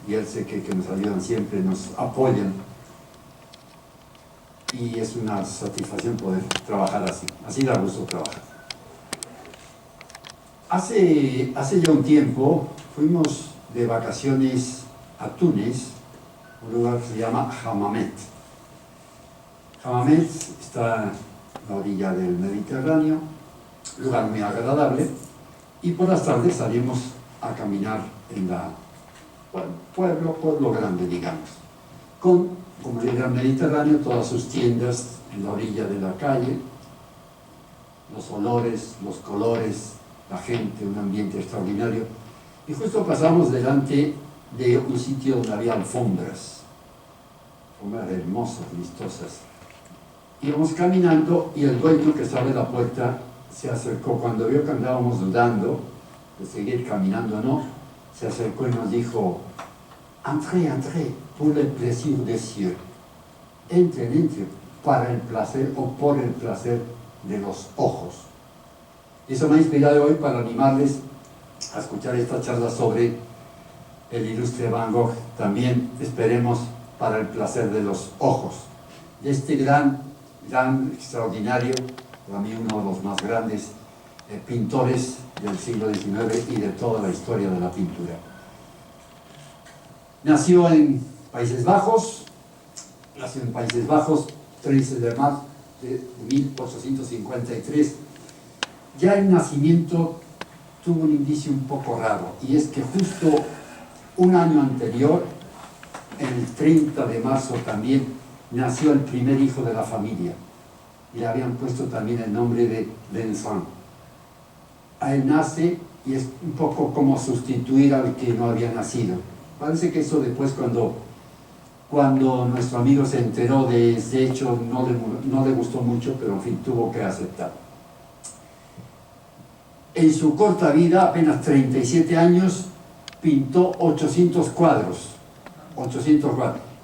y él sé que nos ayudan siempre, nos apoyan, y es una satisfacción poder trabajar así. Así da gusto trabajar. Hace ya un tiempo fuimos de vacaciones a Túnez, un lugar que se llama Hammamet. Hammamet está a la orilla del Mediterráneo, lugar muy agradable, y por las tardes salimos a caminar en pueblo grande, digamos, con, como el gran Mediterráneo, todas sus tiendas en la orilla de la calle, los olores, los colores, la gente, un ambiente extraordinario. Y justo pasamos delante de un sitio donde había alfombras hermosas, vistosas. Íbamos caminando y el dueño que estaba en la puerta se acercó. Cuando vio que andábamos dudando de seguir caminando o no, se acercó y nos dijo: «Entrez, entrez, pour le plaisir des cieux». Entren, entren, para el placer o por el placer de los ojos. Y eso me ha inspirado hoy para animarles a escuchar esta charla sobre el ilustre Van Gogh, también esperemos para el placer de los ojos, de este gran, extraordinario, para mí uno de los más grandes pintores del siglo XIX y de toda la historia de la pintura. Nació en Países Bajos, 13 de marzo de 1853. Ya el nacimiento tuvo un indicio un poco raro, y es que justo un año anterior, el 30 de marzo también, nació el primer hijo de la familia, y le habían puesto también el nombre de Vincent. A él nace, y es un poco como sustituir al que no había nacido. Parece que eso después, cuando nuestro amigo se enteró de ese hecho, no le gustó mucho, pero en fin, tuvo que aceptar. En su corta vida, apenas 37 años, pintó 800 cuadros.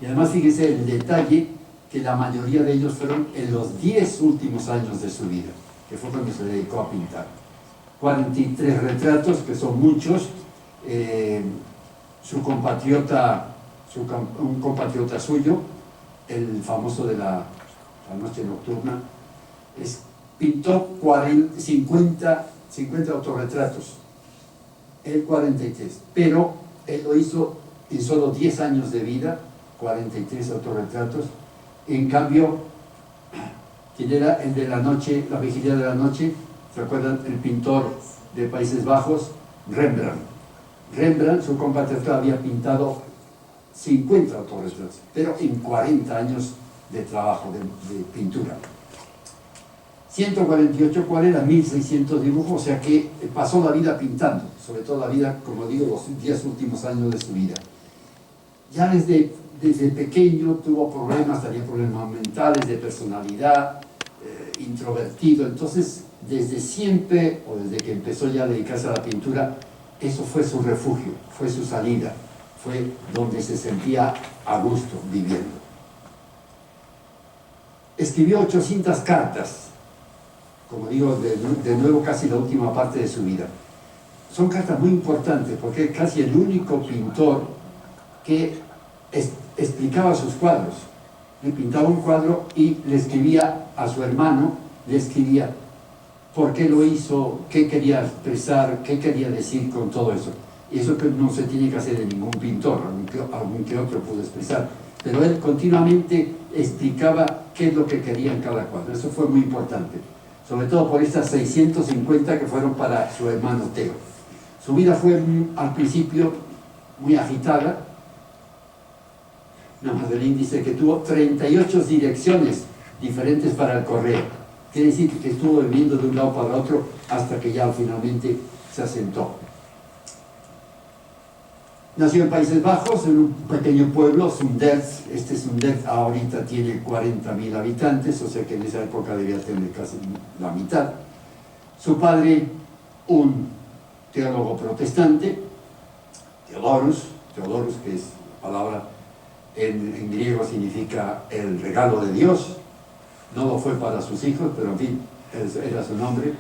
Y además, fíjese el detalle, que la mayoría de ellos fueron en los 10 últimos años de su vida, que fue cuando se dedicó a pintar. 43 retratos, que son muchos. Un compatriota suyo, el famoso de la noche nocturna, pintó 50 autorretratos, él 43, pero él lo hizo en solo 10 años de vida, 43 autorretratos. En cambio, quien era el de la noche, la vigilia de la noche, ¿se acuerdan? El pintor de Países Bajos, Rembrandt, su compatriota, había pintado 50 autorretratos, pero en 40 años de trabajo de pintura. 148 cuadros, 1600 dibujos, o sea que pasó la vida pintando, sobre todo la vida, como digo, los 10 últimos años de su vida. Ya desde pequeño tuvo problemas, tenía problemas mentales, de personalidad, introvertido. Entonces, desde siempre, o desde que empezó ya a dedicarse a la pintura, eso fue su refugio, fue su salida, fue donde se sentía a gusto viviendo. Escribió 800 cartas, como digo, de nuevo casi la última parte de su vida. Son cartas muy importantes porque es casi el único pintor que explicaba sus cuadros. Le pintaba un cuadro y le escribía a su hermano, le escribía por qué lo hizo, qué quería expresar, qué quería decir con todo eso. Y eso que no se tiene que hacer en ningún pintor, algún que otro pudo expresar. Pero él continuamente explicaba qué es lo que quería en cada cuadro. Eso fue muy importante, sobre todo por estas 650 que fueron para su hermano Theo. Su vida fue al principio muy agitada. Nada más del índice que tuvo 38 direcciones diferentes para el correo. Quiere decir que estuvo viviendo de un lado para otro hasta que ya finalmente se asentó. Nació en Países Bajos, en un pequeño pueblo, Zundert. Este Zundert ahorita tiene 40.000 habitantes, o sea que en esa época debía tener casi la mitad. Su padre, un teólogo protestante, Theodorus, que es palabra en griego significa el regalo de Dios. No lo fue para sus hijos, pero en fin, era su nombre.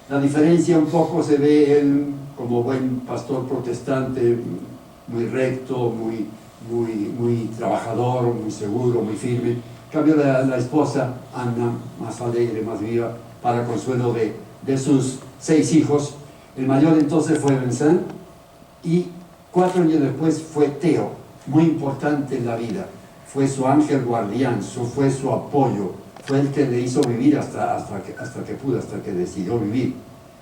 La diferencia un poco se ve él como buen pastor protestante, muy recto, muy trabajador, muy seguro, muy firme. En cambio la esposa, Anna, más alegre, más viva, para consuelo de sus 6 hijos. El mayor entonces fue Vincent, y 4 años después fue Theo, muy importante en la vida. Fue su ángel guardián, fue su apoyo, fue el que le hizo vivir hasta que pudo, hasta que decidió vivir.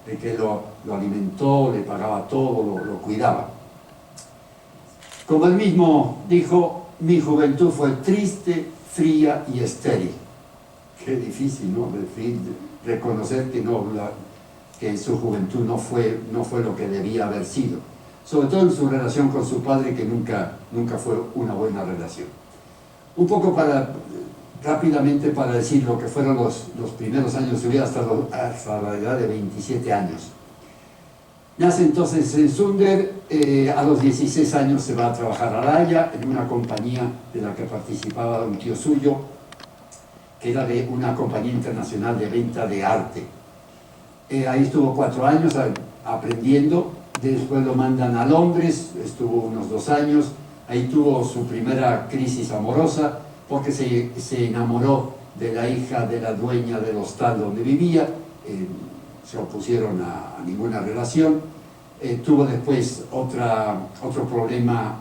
El que lo alimentó, le pagaba todo, lo cuidaba. Como él mismo dijo, mi juventud fue triste, fría y estéril. Qué difícil, ¿no? Reconocer que en su juventud no fue lo que debía haber sido. Sobre todo en su relación con su padre, que nunca fue una buena relación. Un poco rápidamente para decir lo que fueron los primeros años de su vida hasta la edad de 27 años. Nace entonces en Zunder, a los 16 años se va a trabajar a La Haya, en una compañía de la que participaba un tío suyo, que era de una compañía internacional de venta de arte. Ahí estuvo 4 años aprendiendo, después lo mandan a Londres, estuvo unos 2 años, ahí tuvo su primera crisis amorosa, porque se enamoró de la hija de la dueña del hostal donde vivía, se opusieron a ninguna relación. Tuvo después otro problema,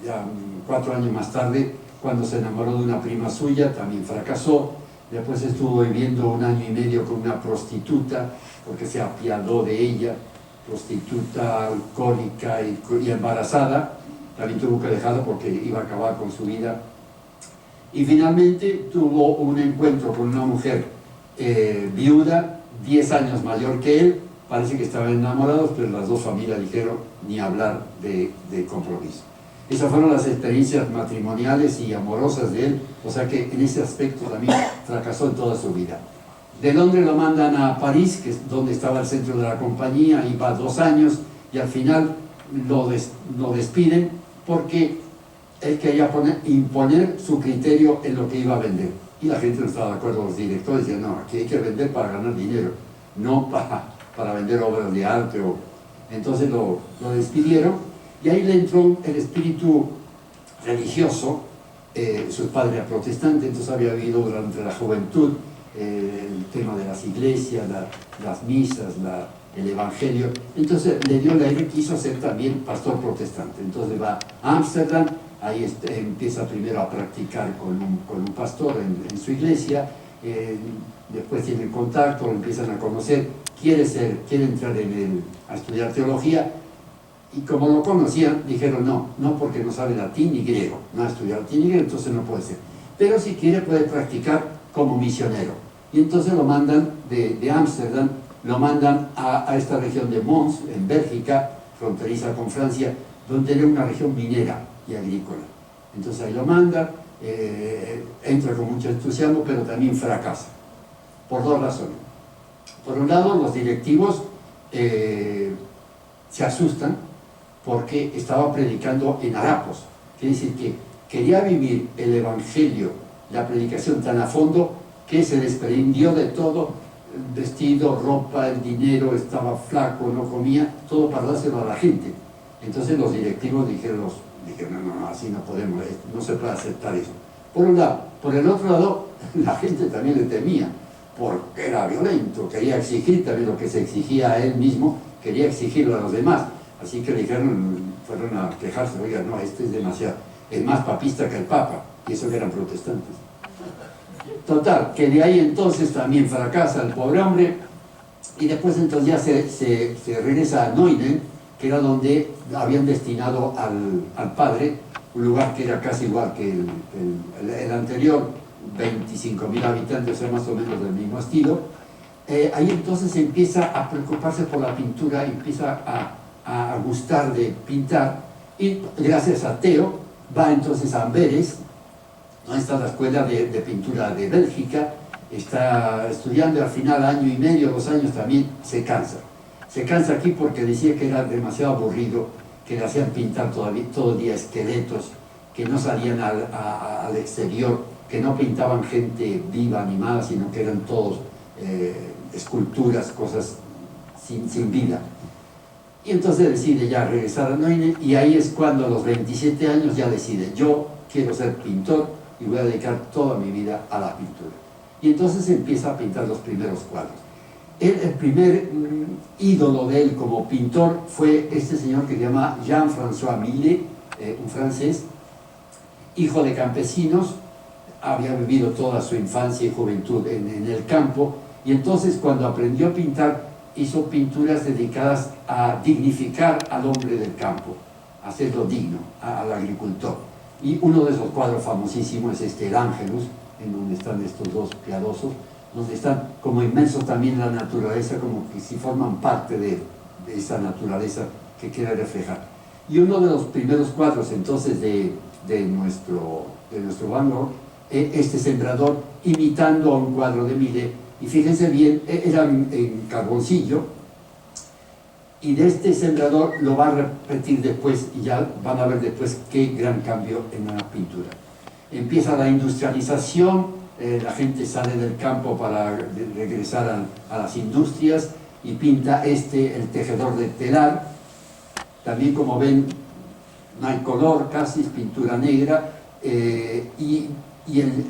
ya 4 años más tarde, cuando se enamoró de una prima suya, también fracasó. Después estuvo viviendo 1 año y medio con una prostituta, porque se apiadó de ella, prostituta alcohólica y embarazada. También tuvo que dejarla porque iba a acabar con su vida. Y finalmente tuvo un encuentro con una mujer viuda, 10 años mayor que él. Parece que estaban enamorados, pero las dos familias dijeron ni hablar de compromiso. Esas fueron las experiencias matrimoniales y amorosas de él, o sea que en ese aspecto también fracasó en toda su vida. De Londres lo mandan a París, que es donde estaba el centro de la compañía, y va 2 años, y al final lo despiden porque él quería imponer su criterio en lo que iba a vender. Y la gente no estaba de acuerdo, los directores decían, no, aquí hay que vender para ganar dinero, no para vender obras de arte. Entonces lo despidieron, y ahí le entró el espíritu religioso. Su padre era protestante, entonces había vivido durante la juventud el tema de las iglesias, las misas, el evangelio. Entonces le dio la idea, quiso ser también pastor protestante. Entonces va a Ámsterdam, ahí empieza primero a practicar con un pastor en su iglesia, después tiene contacto, lo empiezan a conocer, quiere entrar a estudiar teología, y como lo conocían, dijeron no porque no sabe latín ni griego, no ha estudiado latín ni griego, entonces no puede ser. Pero si quiere puede practicar como misionero. Y entonces lo mandan de Ámsterdam, lo mandan a esta región de Mons, en Bélgica, fronteriza con Francia, donde era una región minera y agrícola. Entonces ahí lo mandan, entra con mucho entusiasmo, pero también fracasa, por 2 razones. Por un lado, los directivos se asustan porque estaba predicando en harapos. Quiere decir que quería vivir el evangelio, la predicación tan a fondo, que se desprendió de todo, el vestido, ropa, el dinero, estaba flaco, no comía, todo para dárselo a la gente. Entonces los directivos dijeron, no, así no podemos, no se puede aceptar eso. Por un lado. Por el otro lado, la gente también le temía, porque era violento, quería exigir también lo que se exigía a él mismo, quería exigirlo a los demás. Así que fueron a quejarse, oiga, no, este es demasiado, es más papista que el Papa, y eso que eran protestantes. Total, que de ahí entonces también fracasa el pobre hombre, y después entonces ya se regresa a Neuden, que era donde habían destinado al padre, un lugar que era casi igual que el anterior, 25.000 habitantes, o sea, más o menos del mismo estilo. Ahí entonces empieza a preocuparse por la pintura, empieza a gustar de pintar, y gracias a Theo va entonces a Amberes, donde está la escuela de pintura de Bélgica, está estudiando, y al final 1 año y medio, 2 años también se cansa aquí porque decía que era demasiado aburrido, que le hacían pintar todo el día esqueletos, que no salían al exterior, que no pintaban gente viva, animada, sino que eran todos esculturas, cosas sin vida. Y entonces decide ya regresar a Noine, y ahí es cuando a los 27 años ya decide, yo quiero ser pintor y voy a dedicar toda mi vida a la pintura. Y entonces empieza a pintar los primeros cuadros. El primer ídolo de él como pintor fue este señor que se llama Jean-François Millet, un francés, hijo de campesinos, había vivido toda su infancia y juventud en el campo, y entonces cuando aprendió a pintar, hizo pinturas dedicadas a dignificar al hombre del campo, a hacerlo digno, al agricultor. Y uno de esos cuadros famosísimos es este, el Ángelus, en donde están estos dos piadosos, donde están como inmersos también en la naturaleza, como que si forman parte de esa naturaleza que quiere reflejar. Y uno de los primeros cuadros entonces de nuestro Van Gogh, este sembrador imitando a un cuadro de Millet, y fíjense bien, era en carboncillo, y de este sembrador lo va a repetir después, y ya van a ver después qué gran cambio en la pintura. Empieza la industrialización, la gente sale del campo para regresar a las industrias, y pinta el tejedor de telar. También, como ven, no hay color casi, es pintura negra, y el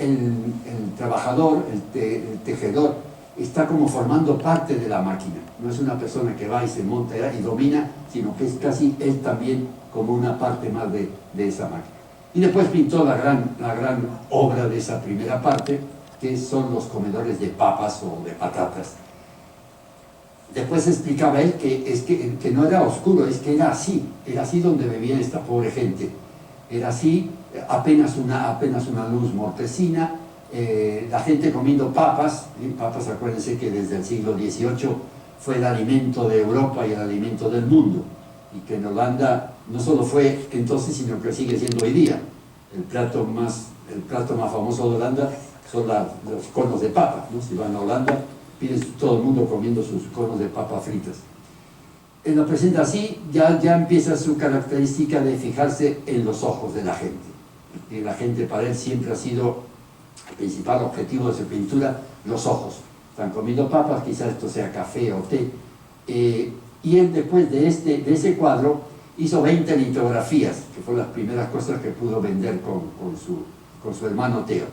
trabajador, el tejedor, está como formando parte de la máquina. No es una persona que va y se monta y domina, sino que es casi él también como una parte más de esa máquina. Y después pintó la gran obra de esa primera parte, que son los comedores de papas o de patatas. Después explicaba él que no era oscuro, es que era así donde vivía esta pobre gente. Era así, apenas una luz mortecina, la gente comiendo papas. Papas, acuérdense que desde el siglo XVIII fue el alimento de Europa y el alimento del mundo, y que en Holanda no solo fue entonces, sino que sigue siendo hoy día. El plato más famoso de Holanda son los conos de papa, ¿no? Si van a Holanda, piden todo el mundo comiendo sus conos de papa fritas. Él lo presenta así, ya empieza su característica de fijarse en los ojos de la gente. Y la gente para él siempre ha sido el principal objetivo de su pintura, los ojos. Están comiendo papas, quizás esto sea café o té. Y él, después de ese cuadro, hizo 20 litografías, que fueron las primeras cosas que pudo vender con su hermano Theo.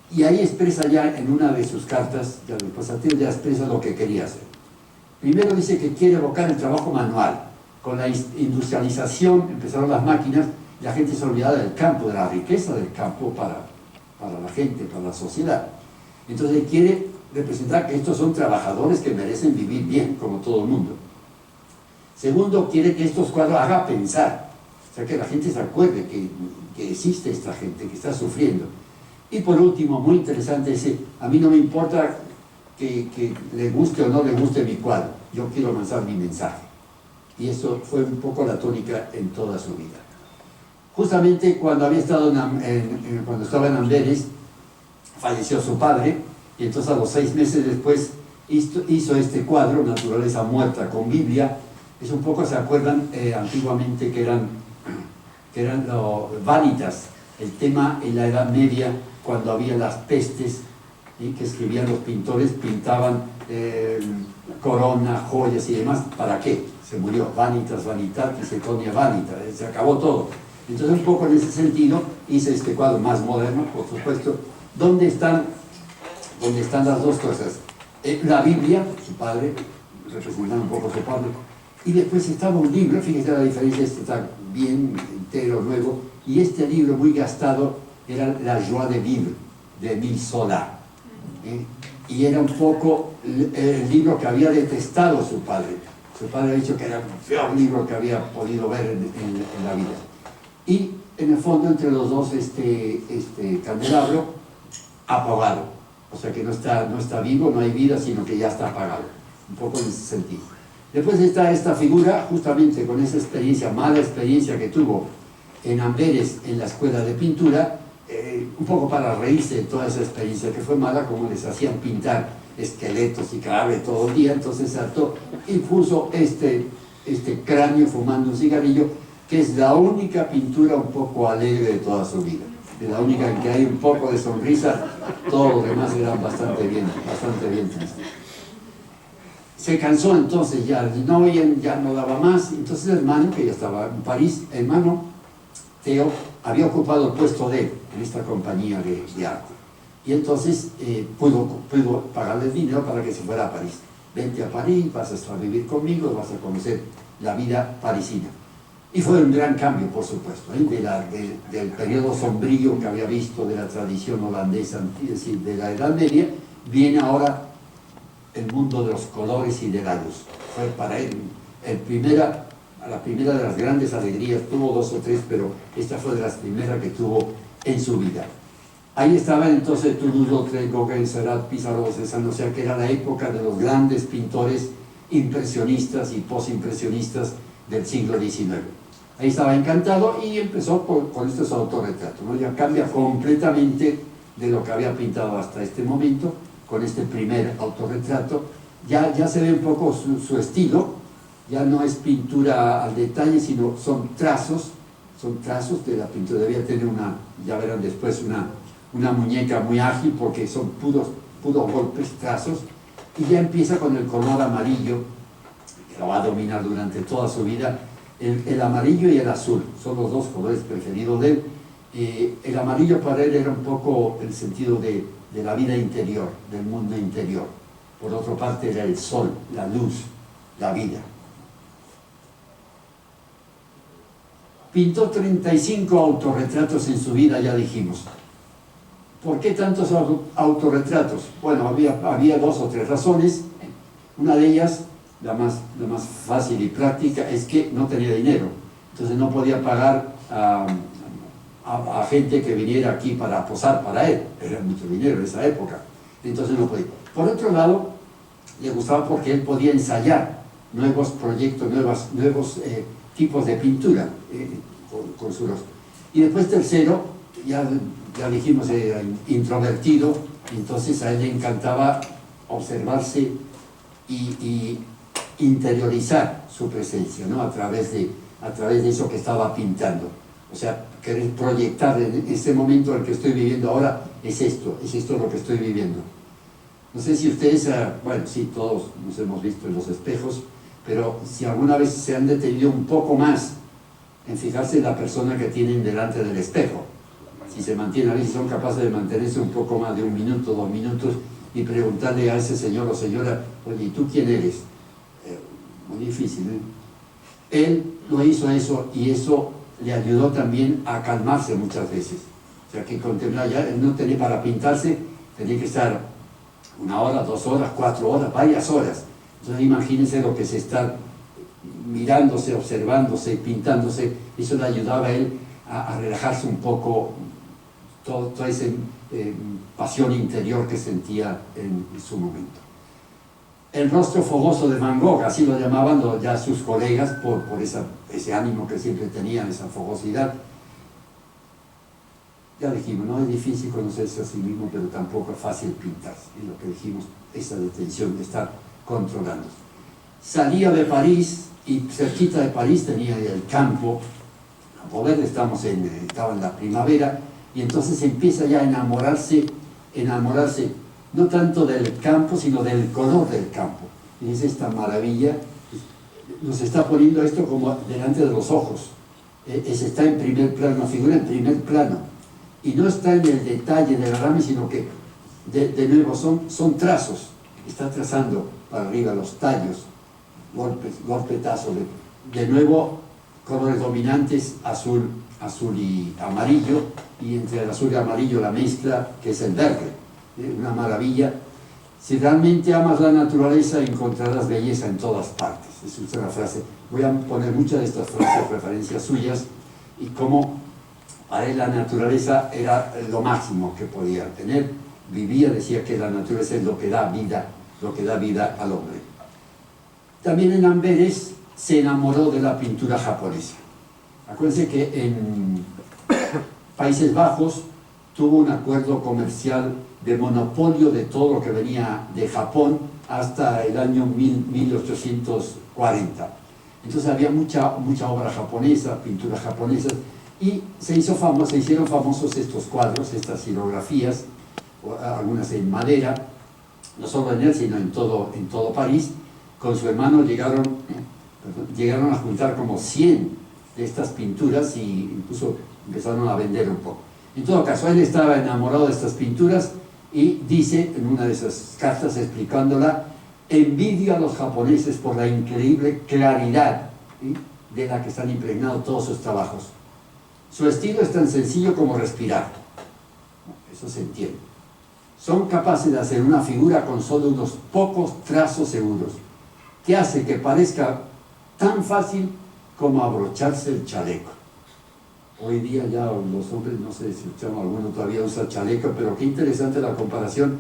Y ahí expresa ya en una de sus cartas, ya después a Theo, ya expresa lo que quería hacer. Primero dice que quiere evocar el trabajo manual. Con la industrialización empezaron las máquinas, la gente se olvidaba del campo, de la riqueza del campo para la gente, para la sociedad. Entonces quiere representar que estos son trabajadores que merecen vivir bien, como todo el mundo. Segundo, quiere que estos cuadros hagan pensar, o sea, que la gente se acuerde que existe esta gente que está sufriendo. Y por último, muy interesante, dice, a mí no me importa que le guste o no le guste mi cuadro, yo quiero lanzar mi mensaje. Y eso fue un poco la tónica en toda su vida. Justamente cuando había estado cuando estaba en Amberes, falleció su padre, y entonces a los 6 meses después hizo este cuadro, Naturaleza Muerta, con Biblia. Es un poco, ¿se acuerdan? Antiguamente que eran los vanitas, el tema en la Edad Media, cuando había las pestes, ¿sí? Que escribían los pintores, pintaban corona, joyas y demás. ¿Para qué? Se murió, vanitas, vanitatis, econia vanita, se acabó todo. Entonces un poco en ese sentido hice este cuadro más moderno, por supuesto, donde están las dos cosas. La Biblia, su padre, representando un poco a su padre, y después estaba un libro, fíjense la diferencia, este está bien entero, nuevo, y este libro muy gastado era La Joie de Vivre, de Émile Zola. Y era un poco el libro que había detestado su padre. Su padre había dicho que era el peor libro que había podido ver en la vida. Y en el fondo, entre los dos, este candelabro apagado. O sea que no está vivo, no hay vida, sino que ya está apagado. Un poco en ese sentido. Después está esta figura, justamente con esa experiencia, mala experiencia que tuvo en Amberes, en la escuela de pintura, un poco para reírse de toda esa experiencia que fue mala, como les hacían pintar esqueletos y cadáveres todo el día. Entonces saltó y puso este cráneo fumando un cigarrillo, que es la única pintura un poco alegre de toda su vida. Es la única en que hay un poco de sonrisa, todos los demás eran bastante bien tristes. se cansó entonces, ya no daba más. Entonces el hermano, que ya estaba en París, hermano Theo, había ocupado el puesto de él en esta compañía de arte. Y entonces pudo pagarle el dinero para que se fuera a París. Vente a París, vas a vivir conmigo, vas a conocer la vida parisina. Y fue un gran cambio, por supuesto, del periodo sombrío que había visto de la tradición holandesa, es decir, de la Edad Media, viene ahora el mundo de los colores y de la luz. Fue para él la primera de las grandes alegrías. Tuvo 2 o 3, pero esta fue de las primeras que tuvo en su vida. Ahí estaban entonces Toulouse-Lautrec, Gauguin, Seurat, Pissarro, Cézanne, o sea que era la época de los grandes pintores impresionistas y posimpresionistas del siglo XIX. Ahí estaba encantado y empezó con estos autorretratos, ¿no? Ya cambia completamente de lo que había pintado hasta este momento, con este primer autorretrato. Ya se ve un poco su estilo, ya no es pintura al detalle, sino son trazos de la pintura. Debía tener ya verán después, una muñeca muy ágil, porque son puros golpes, trazos, y ya empieza con el color amarillo, que lo va a dominar durante toda su vida. El amarillo y el azul son los 2 colores preferidos de él. El amarillo para él era un poco el sentido de la vida interior, del mundo interior. Por otra parte era el sol, la luz, la vida. Pintó 35 autorretratos en su vida, ya dijimos. ¿Por qué tantos autorretratos? Bueno, había 2 o 3 razones. Una de ellas, la más fácil y práctica, es que no tenía dinero. Entonces no podía pagar a gente que viniera aquí para posar para él. Era mucho dinero en esa época. Entonces no podía. Por otro lado, le gustaba porque él podía ensayar nuevos proyectos, nuevos tipos de pintura con su rostro. Y después tercero, ya dijimos, era introvertido, entonces a él le encantaba observarse y interiorizar su presencia, ¿no? a través de eso que estaba pintando. O sea, querer proyectar en este momento en el que estoy viviendo ahora, es esto lo que estoy viviendo. No sé si ustedes, bueno, sí, todos nos hemos visto en los espejos, pero si alguna vez se han detenido un poco más en fijarse en la persona que tienen delante del espejo, si se mantienen, a ver si son capaces de mantenerse un poco más de 1 minuto, 2 minutos, y preguntarle a ese señor o señora, oye, ¿y tú quién eres? Muy difícil, ¿eh? Él lo hizo eso, y eso le ayudó también a calmarse muchas veces. O sea, que contemplar, ya no tenía para pintarse, tenía que estar 1 hora, 2 horas, 4 horas, varias horas. Entonces imagínense lo que se está mirándose, observándose, pintándose. Eso le ayudaba a él a relajarse un poco, toda esa pasión interior que sentía en su momento. El rostro fogoso de Van Gogh, así lo llamaban ya sus colegas por ese ánimo que siempre tenían, esa fogosidad. Ya dijimos, no es difícil conocerse a sí mismo, pero tampoco es fácil pintarse. Es lo que dijimos, esa detención de estar controlando. Salía de París y cerquita de París tenía el campo. A poder, estaba en la primavera, y entonces empieza ya a enamorarse no tanto del campo, sino del color del campo. Y es esta maravilla, nos está poniendo esto como delante de los ojos. Está en primer plano, figura en primer plano. Y no está en el detalle de la rama, sino que, de nuevo, son trazos. Está trazando para arriba los tallos, golpetazos. De nuevo, colores dominantes, azul y amarillo, y entre el azul y amarillo la mezcla, que es el verde. Una maravilla. Si realmente amas la naturaleza, encontrarás belleza en todas partes. Es una frase. Voy a poner muchas de estas frases, referencias suyas, y cómo para él la naturaleza era lo máximo que podía tener. Vivía, decía que la naturaleza es lo que da vida al hombre. También en Amberes se enamoró de la pintura japonesa. Acuérdense que en Países Bajos tuvo un acuerdo comercial de monopolio de todo lo que venía de Japón hasta el año 1840. Entonces había mucha obra japonesa, pintura japonesa, y se hicieron famosos estos cuadros, estas xilografías, algunas en madera, no solo en él, sino en todo París, con su hermano llegaron a juntar como 100 de estas pinturas y incluso empezaron a vender un poco. En todo caso, él estaba enamorado de estas pinturas y dice en una de esas cartas explicándola: envidio a los japoneses por la increíble claridad, ¿sí?, de la que están impregnados todos sus trabajos. Su estilo es tan sencillo como respirar. Eso se entiende. Son capaces de hacer una figura con solo unos pocos trazos seguros, que hace que parezca tan fácil como abrocharse el chaleco. Hoy día ya los hombres, no sé si alguno todavía usa chaleco, pero qué interesante la comparación,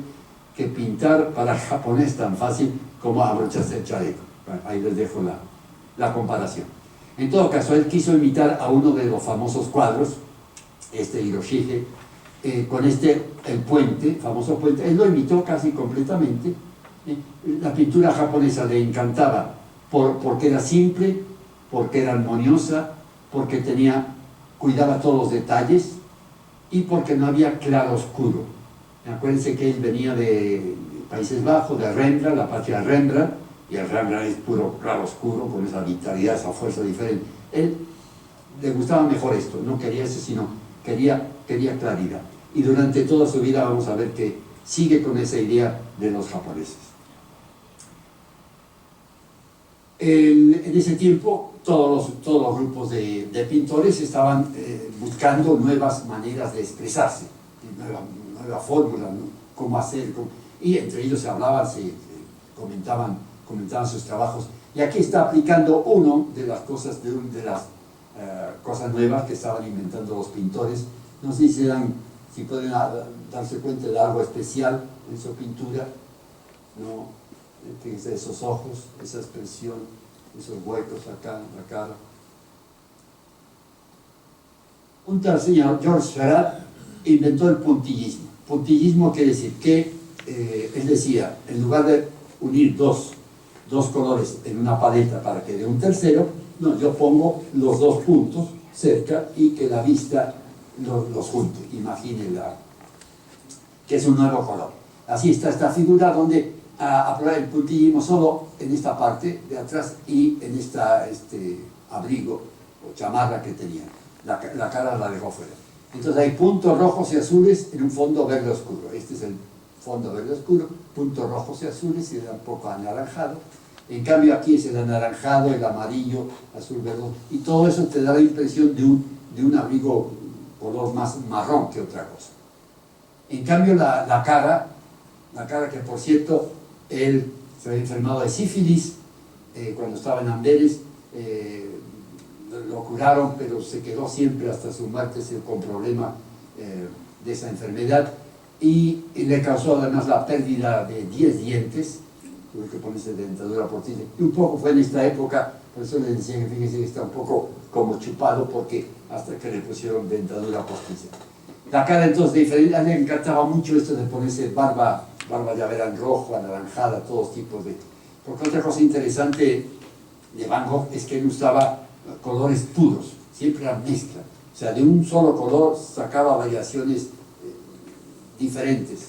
que pintar para el japonés es tan fácil como abrocharse el chaleco. Bueno, ahí les dejo la comparación. En todo caso, él quiso imitar a uno de los famosos cuadros, Hiroshige, con el puente, famoso puente. Él lo imitó casi completamente. La pintura japonesa le encantaba porque era simple, porque era armoniosa, porque cuidaba todos los detalles y porque no había claroscuro. Acuérdense que él venía de Países Bajos, de Rembrandt, la patria de Rembrandt, y el Rembrandt es puro claroscuro, con esa vitalidad, esa fuerza diferente. Él le gustaba mejor esto, no quería eso, sino quería claridad. Y durante toda su vida vamos a ver que sigue con esa idea de los japoneses. En ese tiempo todos los grupos de pintores estaban buscando nuevas maneras de expresarse, nueva fórmula, ¿no? Cómo hacer, y entre ellos se hablaban, se comentaban sus trabajos. Y aquí está aplicando una de las cosas, cosas nuevas que estaban inventando los pintores. No sé si pueden darse cuenta de algo especial en su pintura, ¿no? Esos ojos, esa expresión, esos huecos acá en la cara. Un tal señor, George Seurat, inventó el puntillismo. Puntillismo quiere decir que él decía, en lugar de unir dos colores en una paleta para que dé un tercero, no, yo pongo los dos puntos cerca y que la vista los junte. Imagínenla, que es un nuevo color. Así está esta figura donde aplicar el puntillismo solo en esta parte de atrás y en este abrigo o chamarra que tenía. La cara la dejó fuera. Entonces hay puntos rojos y azules en un fondo verde oscuro. Este es el fondo verde oscuro, puntos rojos y azules y un poco anaranjado. En cambio aquí es el anaranjado, el amarillo, azul, verde, y todo eso te da la impresión de un abrigo color más marrón que otra cosa. En cambio la cara que por cierto él se había enfermado de sífilis cuando estaba en Amberes, lo curaron, pero se quedó siempre hasta su muerte con problema de esa enfermedad, y le causó además la pérdida de 10 dientes. Tuve que ponerse dentadura postiza, y un poco fue en esta época, por eso le decía que fíjense que está un poco como chupado, porque hasta que le pusieron dentadura postiza. La cara entonces diferente. A él le encantaba mucho esto de ponerse barba ya verán rojo, anaranjada, todos tipos de... Porque otra cosa interesante de Van Gogh es que él usaba colores puros, siempre era mezcla, o sea, de un solo color sacaba variaciones diferentes,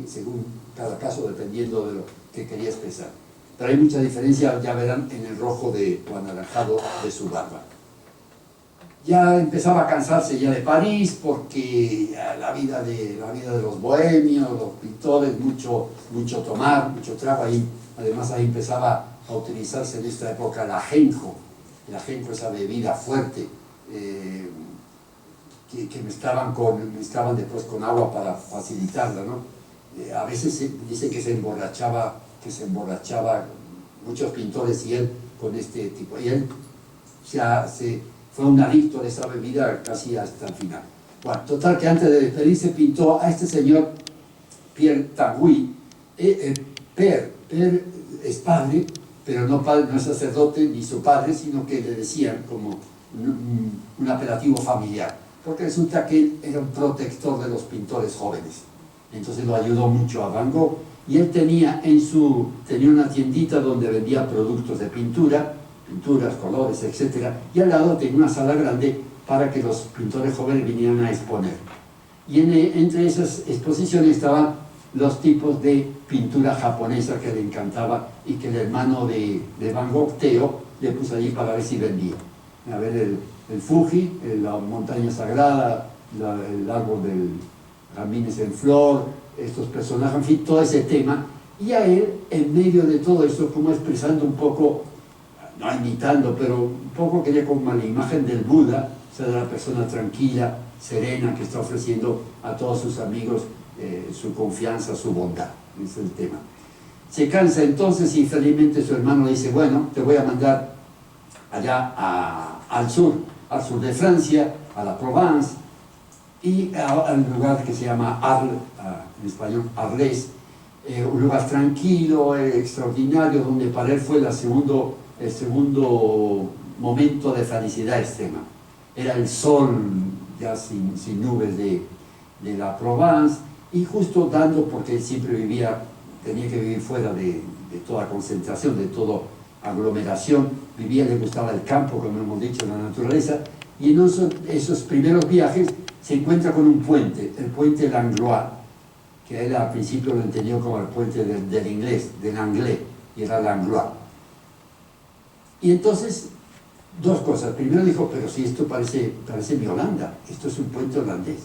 según cada caso, dependiendo de lo que quería expresar. Pero hay mucha diferencia, ya verán, en el rojo o anaranjado de su barba. Ya empezaba a cansarse ya de París, porque la vida de los bohemios, los pintores, mucho tomar, mucho trago. Además ahí empezaba a utilizarse en esta época el ajenjo, esa bebida fuerte, que mezclaban después con agua para facilitarla, ¿no? A veces se dice que se emborrachaba muchos pintores, y él con este tipo. Y él fue un adicto de esa bebida casi hasta el final. Bueno, total que antes de despedirse pintó a este señor Pierre Tanguy. Pierre es padre, pero no es sacerdote ni su padre, sino que le decían como un apelativo familiar, porque resulta que él era un protector de los pintores jóvenes. Entonces lo ayudó mucho a Van Gogh, y él tenía una tiendita donde vendía productos de pinturas, colores, etc. Y al lado tenía una sala grande para que los pintores jóvenes vinieran a exponer. Y entre esas exposiciones estaba los tipos de pintura japonesa que le encantaba y que el hermano de Van Gogh, Theo, le puso allí para ver si vendía. A ver el Fuji, la montaña sagrada, el árbol del Ramírez en flor, estos personajes, en fin, todo ese tema. Y a él, en medio de todo eso, como expresando un poco, no imitando, pero un poco quería como la imagen del Buda, o sea, de la persona tranquila, serena, que está ofreciendo a todos sus amigos su confianza, su bondad. Ese es el tema. Se cansa entonces y felizmente su hermano le dice, bueno, te voy a mandar allá al sur de Francia, a la Provence, y a un lugar que se llama Arles, en español Arles, un lugar tranquilo, extraordinario, donde para él fue el segundo momento de felicidad extrema. Era el sol ya sin nubes de la Provence, y justo dando, porque él siempre tenía que vivir fuera de toda concentración, de toda aglomeración, le gustaba el campo, como hemos dicho, la naturaleza, y en esos primeros viajes se encuentra con un puente, el puente Langlois, que él al principio lo entendió como el puente del inglés, del anglés, y era Langlois. Y entonces, dos cosas. Primero dijo, pero si esto parece mi Holanda, esto es un puente holandés.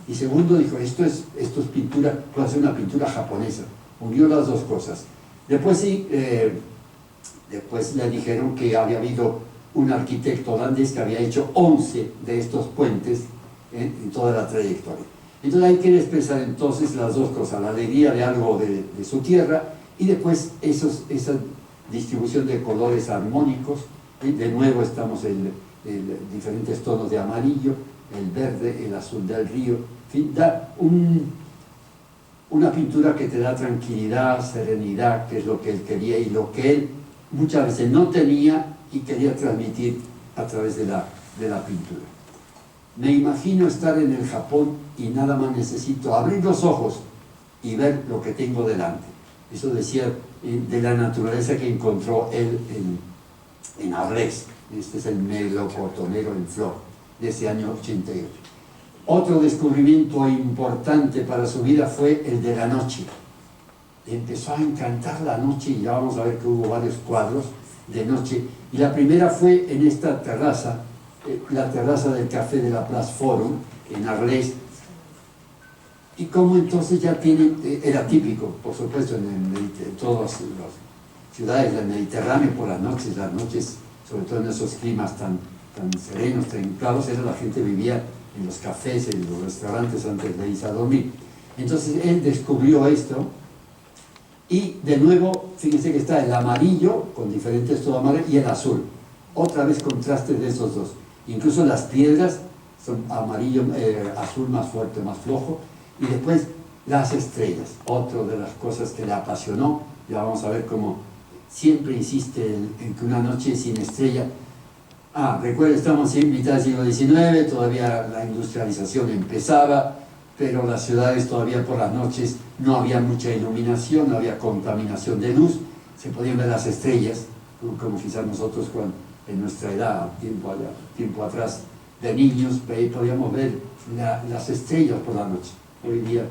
Y segundo dijo, esto es pintura, puede ser una pintura japonesa. Unió las dos cosas. Después sí, después le dijeron que había habido un arquitecto holandés que había hecho 11 de estos puentes en toda la trayectoria. Entonces ahí quiere expresar entonces las dos cosas, la alegría de algo de su tierra y después esa distribución de colores armónicos. De nuevo estamos en diferentes tonos de amarillo, el verde, el azul del río, en fin, da una pintura que te da tranquilidad, serenidad, que es lo que él quería y lo que él muchas veces no tenía y quería transmitir a través de la pintura. Me imagino estar en el Japón y nada más necesito abrir los ojos y ver lo que tengo delante. Eso decía de la naturaleza que encontró él en Arles. Este es el melocotonero en flor de ese año 88. Otro descubrimiento importante para su vida fue el de la noche. Le empezó a encantar la noche y ya vamos a ver que hubo varios cuadros de noche. Y la primera fue en esta terraza, la terraza del café de la Place Forum, en Arles. Y como entonces ya era típico, por supuesto, en todas las ciudades del Mediterráneo, por las noches, sobre todo en esos climas tan serenos, tan claros, la gente vivía en los cafés, en los restaurantes antes de irse a dormir. Entonces él descubrió esto y de nuevo, fíjense que está el amarillo, con diferentes tonos amarillos, y el azul. Otra vez contrastes de esos dos. Incluso las piedras son amarillo, azul más fuerte, más flojo. Y después las estrellas, otra de las cosas que le apasionó. Ya vamos a ver cómo siempre insiste en que una noche sin estrella. Recuerden, estamos en mitad del siglo XIX, todavía la industrialización empezaba, pero las ciudades todavía por las noches no había mucha iluminación, no había contaminación de luz, se podían ver las estrellas, como quizás nosotros en nuestra edad, tiempo atrás, de niños, podíamos ver las estrellas por la noche. Hoy día,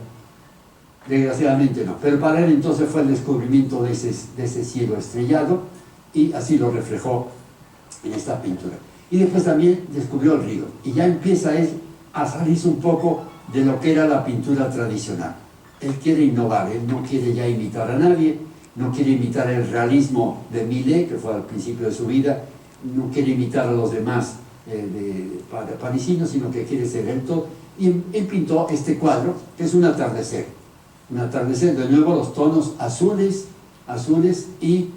desgraciadamente no. Pero para él entonces fue el descubrimiento de ese cielo estrellado y así lo reflejó en esta pintura. Y después también descubrió el río. Y ya empieza él a salirse un poco de lo que era la pintura tradicional. Él quiere innovar, él no quiere ya imitar a nadie, no quiere imitar el realismo de Millet, que fue al principio de su vida, no quiere imitar a los demás parisinos, sino que quiere ser él todo. Y él pintó este cuadro, que es un atardecer. Un atardecer, de nuevo los tonos azules y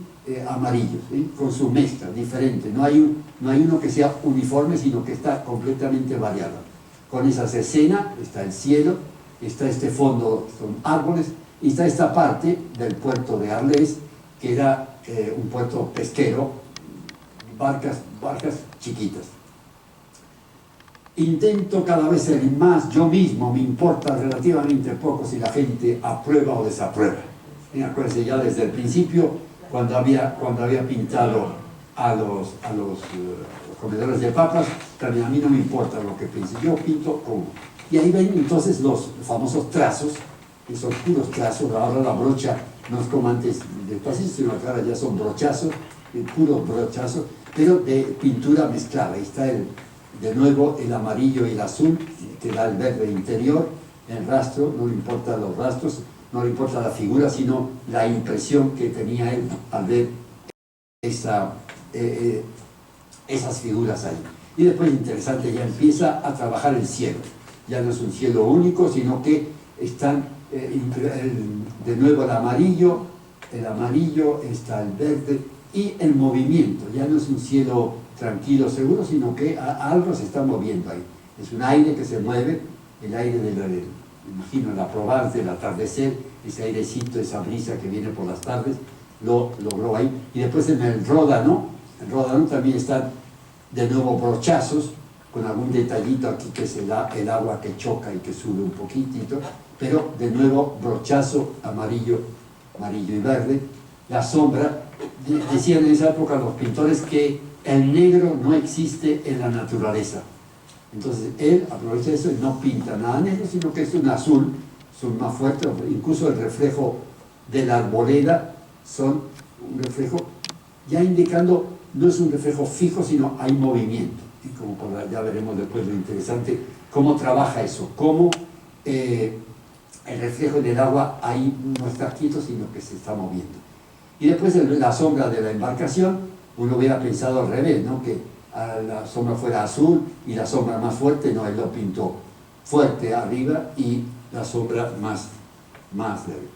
amarillos, ¿sí? Con su mezcla diferente. No hay uno que sea uniforme, sino que está completamente variado. Con esas escenas, está el cielo, está este fondo, son árboles, y está esta parte del puerto de Arles, que era un puerto pesquero, barcas chiquitas. Intento cada vez ser más yo mismo, me importa relativamente poco si la gente aprueba o desaprueba. Acuérdense ya desde el principio, cuando había pintado a los comedores de papas, también a mí no me importa lo que piense, yo pinto como. Y ahí ven entonces los famosos trazos, esos puros trazos. Ahora la brocha no es como antes de pasillo, sino que ahora ya son brochazos, puros brochazos, pero de pintura mezclada. Ahí está de nuevo el amarillo y el azul, que da el verde interior, el rastro, no le importan los rastros, no le importa la figura, sino la impresión que tenía él al ver esas figuras ahí. Y después, interesante, ya empieza a trabajar el cielo. Ya no es un cielo único, sino que están de nuevo el amarillo, está el verde y el movimiento. Ya no es un cielo tranquilo, seguro, sino que algo se está moviendo ahí. Es un aire que se mueve, el aire imagino, la Provence, el atardecer, ese airecito, esa brisa que viene por las tardes, lo logró ahí. Y después en el Ródano también están de nuevo brochazos, con algún detallito aquí que es el agua que choca y que sube un poquitito, pero de nuevo brochazo amarillo y verde. La sombra, decían en esa época los pintores que el negro no existe en la naturaleza. Entonces él aprovecha eso y no pinta nada negro, sino que es un azul más fuerte, incluso el reflejo de la arboleda son un reflejo, ya indicando, no es un reflejo fijo, sino hay movimiento. Y como ya veremos después lo interesante, cómo trabaja eso, cómo el reflejo del agua ahí no está quieto, sino que se está moviendo. Y después la sombra de la embarcación, uno hubiera pensado al revés, ¿no? Que la sombra fuera azul y la sombra más fuerte, no, él lo pintó fuerte arriba y la sombra más leve.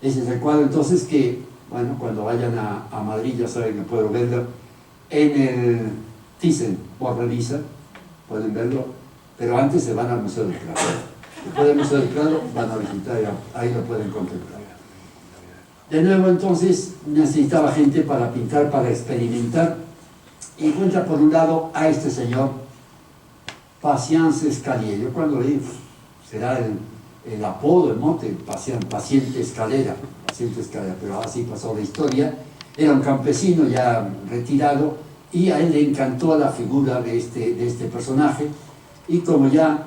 Ese es el cuadro entonces que, bueno, cuando vayan a Madrid ya saben que pueden verlo en el Thyssen o revisa, pueden verlo, pero antes se van al Museo del Prado. Después del Museo del Prado van a visitar y ahí lo pueden contemplar. De nuevo entonces necesitaba gente para pintar, para experimentar, y encuentra por un lado a este señor Patience Escalier. Yo cuando leí, será el apodo, el mote, paciente escalera, pero así pasó la historia. Era un campesino ya retirado y a él le encantó la figura de este personaje, y como ya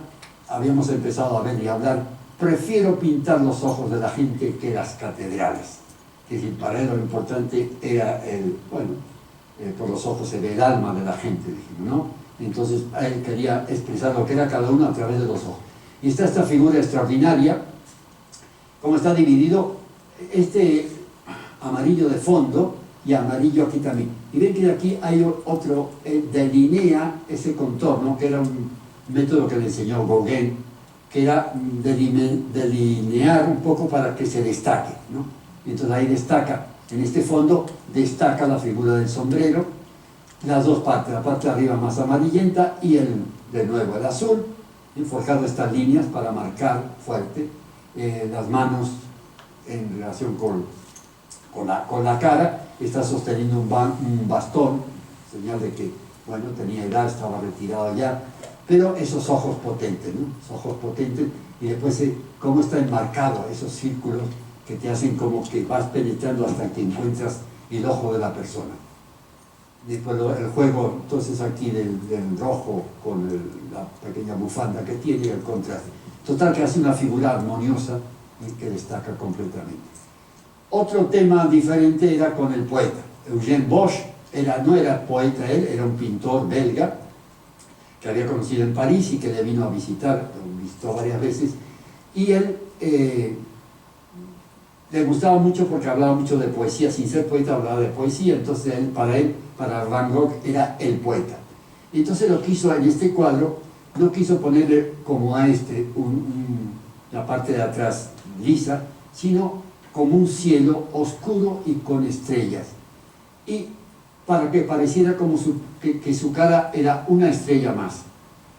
habíamos empezado a ver y a hablar, prefiero pintar los ojos de la gente que las catedrales. Es decir, para él lo importante era por los ojos se ve el alma de la gente, dijimos, ¿no? Entonces él quería expresar lo que era cada uno a través de los ojos. Y está esta figura extraordinaria, como está dividido, este amarillo de fondo y amarillo aquí también. Y ven que aquí hay otro, delinea ese contorno, que era un método que le enseñó Gauguin, que era delinear un poco para que se destaque, ¿no? Entonces ahí destaca, en este fondo destaca la figura del sombrero, las dos partes, la parte de arriba más amarillenta y de nuevo el azul, y forjado estas líneas para marcar fuerte, las manos en relación con la cara, está sosteniendo un bastón, señal de que, bueno, tenía edad, estaba retirado ya, pero esos ojos potentes, ¿no? Esos ojos potentes, y después cómo está enmarcado esos círculos que te hacen como que vas penetrando hasta que encuentras el ojo de la persona. Después el juego, entonces aquí del rojo con la pequeña bufanda que tiene y el contraste. Total que hace una figura armoniosa y que destaca completamente. Otro tema diferente era con el poeta. Eugène Bosch no era poeta él, era un pintor belga que había conocido en París y que le vino a visitar, lo visitó varias veces, y él le gustaba mucho porque hablaba mucho de poesía, sin ser poeta hablaba de poesía, entonces para Van Gogh era el poeta. Entonces lo quiso en este cuadro, no quiso ponerle como a la parte de atrás lisa, sino como un cielo oscuro y con estrellas. Y para que pareciera como que su cara era una estrella más.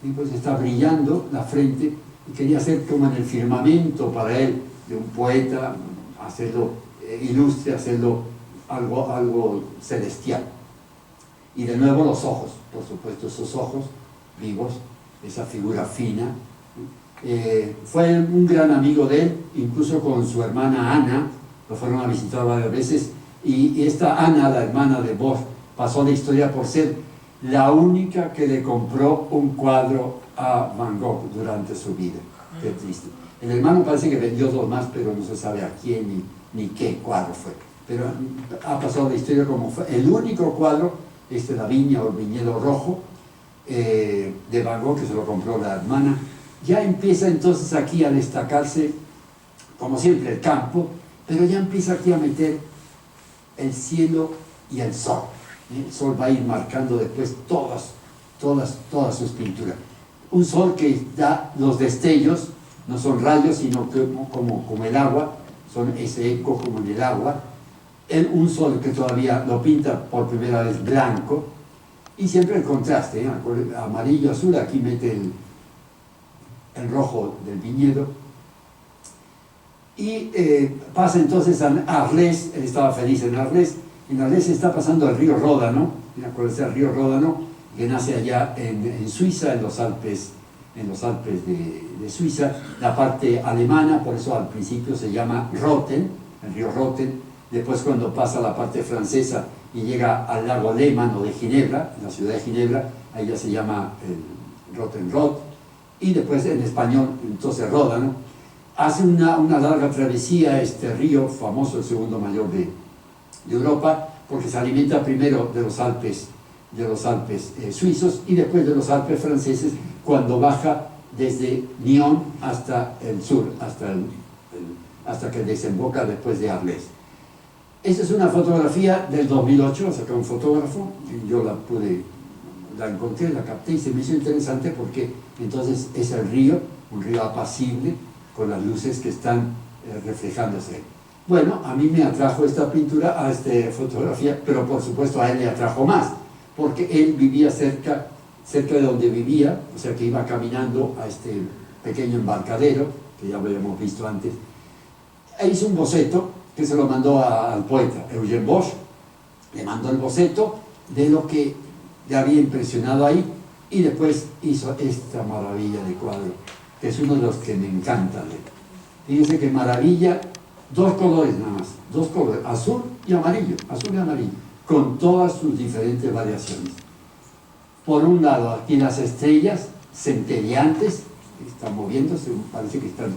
Y pues está brillando la frente y quería hacer como en el firmamento para él, de un poeta, hacerlo ilustre, hacerlo algo celestial. Y de nuevo los ojos, por supuesto, esos ojos vivos, esa figura fina. Fue un gran amigo de él, incluso con su hermana Ana, lo fueron a visitar varias veces, y esta Ana, la hermana de Bosch, pasó la historia por ser la única que le compró un cuadro a Van Gogh durante su vida. Qué triste. El hermano parece que vendió 2 más, pero no se sabe a quién ni qué cuadro fue. Pero ha pasado la historia como fue el único cuadro, la viña o el viñedo rojo, de Van Gogh, que se lo compró la hermana. Ya empieza entonces aquí a destacarse, como siempre, el campo, pero ya empieza aquí a meter el cielo y el sol. El sol va a ir marcando después todas sus pinturas. Un sol que da los destellos, no son rayos, sino que como el agua, son ese eco como en el agua. Un sol que todavía lo pinta por primera vez blanco, y siempre el contraste, ¿eh? Amarillo, azul, aquí mete el rojo del viñedo. Y pasa entonces a Arles. Él estaba feliz en Arles. En Arles está pasando el río Ródano, el río Ródano, que nace allá en Suiza, en los Alpes de Suiza, la parte alemana, por eso al principio se llama Roten, el río Roten. Después, cuando pasa a la parte francesa y llega al lago Léman o de Ginebra, en la ciudad de Ginebra, ahí ya se llama el Rotenrot. Y después en español, entonces Ródano. Hace una larga travesía este río, famoso, el segundo mayor de Europa, porque se alimenta primero de los Alpes suizos y después de los Alpes franceses, cuando baja desde Nyon hasta el sur, hasta que desemboca después de Arles. Esta es una fotografía del 2008, sacó un fotógrafo, y yo la encontré, la capté y se me hizo interesante porque entonces es el río, un río apacible, con las luces que están reflejándose. Bueno, a mí me atrajo esta pintura, a esta fotografía, pero por supuesto a él le atrajo más, porque él vivía cerca de donde vivía, o sea que iba caminando a este pequeño embarcadero, que ya lo habíamos visto antes, e hizo un boceto que se lo mandó al poeta Eugene Bosch. Le mandó el boceto de lo que le había impresionado ahí, y después hizo esta maravilla de cuadro, que es uno de los que me encanta. Fíjense que maravilla, 2 colores nada más, 2 colores, azul y amarillo, con todas sus diferentes variaciones. Por un lado, aquí las estrellas centelleantes, que están moviéndose, parece que están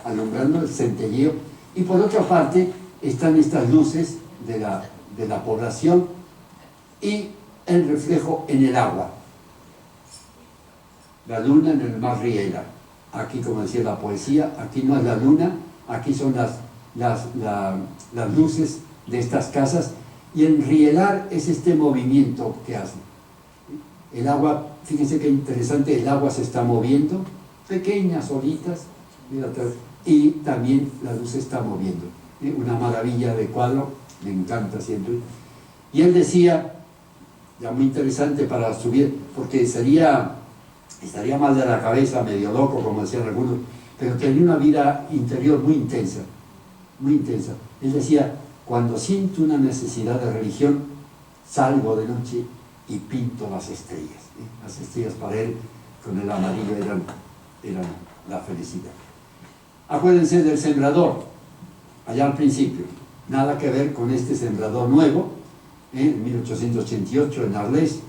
alumbrando el centelleo, y por otra parte están estas luces de la población y el reflejo en el agua. La luna en el mar riela. Aquí, como decía la poesía, aquí no es la luna, aquí son las luces de estas casas, y el rielar es este movimiento que hacen. El agua, fíjense qué interesante, el agua se está moviendo, pequeñas olitas, y también la luz se está moviendo. Una maravilla de cuadro, me encanta siempre. Y él decía, ya muy interesante para subir, porque estaría mal de la cabeza, medio loco, como decían algunos, pero tenía una vida interior muy intensa, muy intensa. Él decía, cuando siento una necesidad de religión, salgo de noche y pinto las estrellas. Las estrellas para él, con el amarillo, eran la felicidad. Acuérdense del sembrador, allá al principio, nada que ver con este sembrador nuevo, en 1888 en Arles,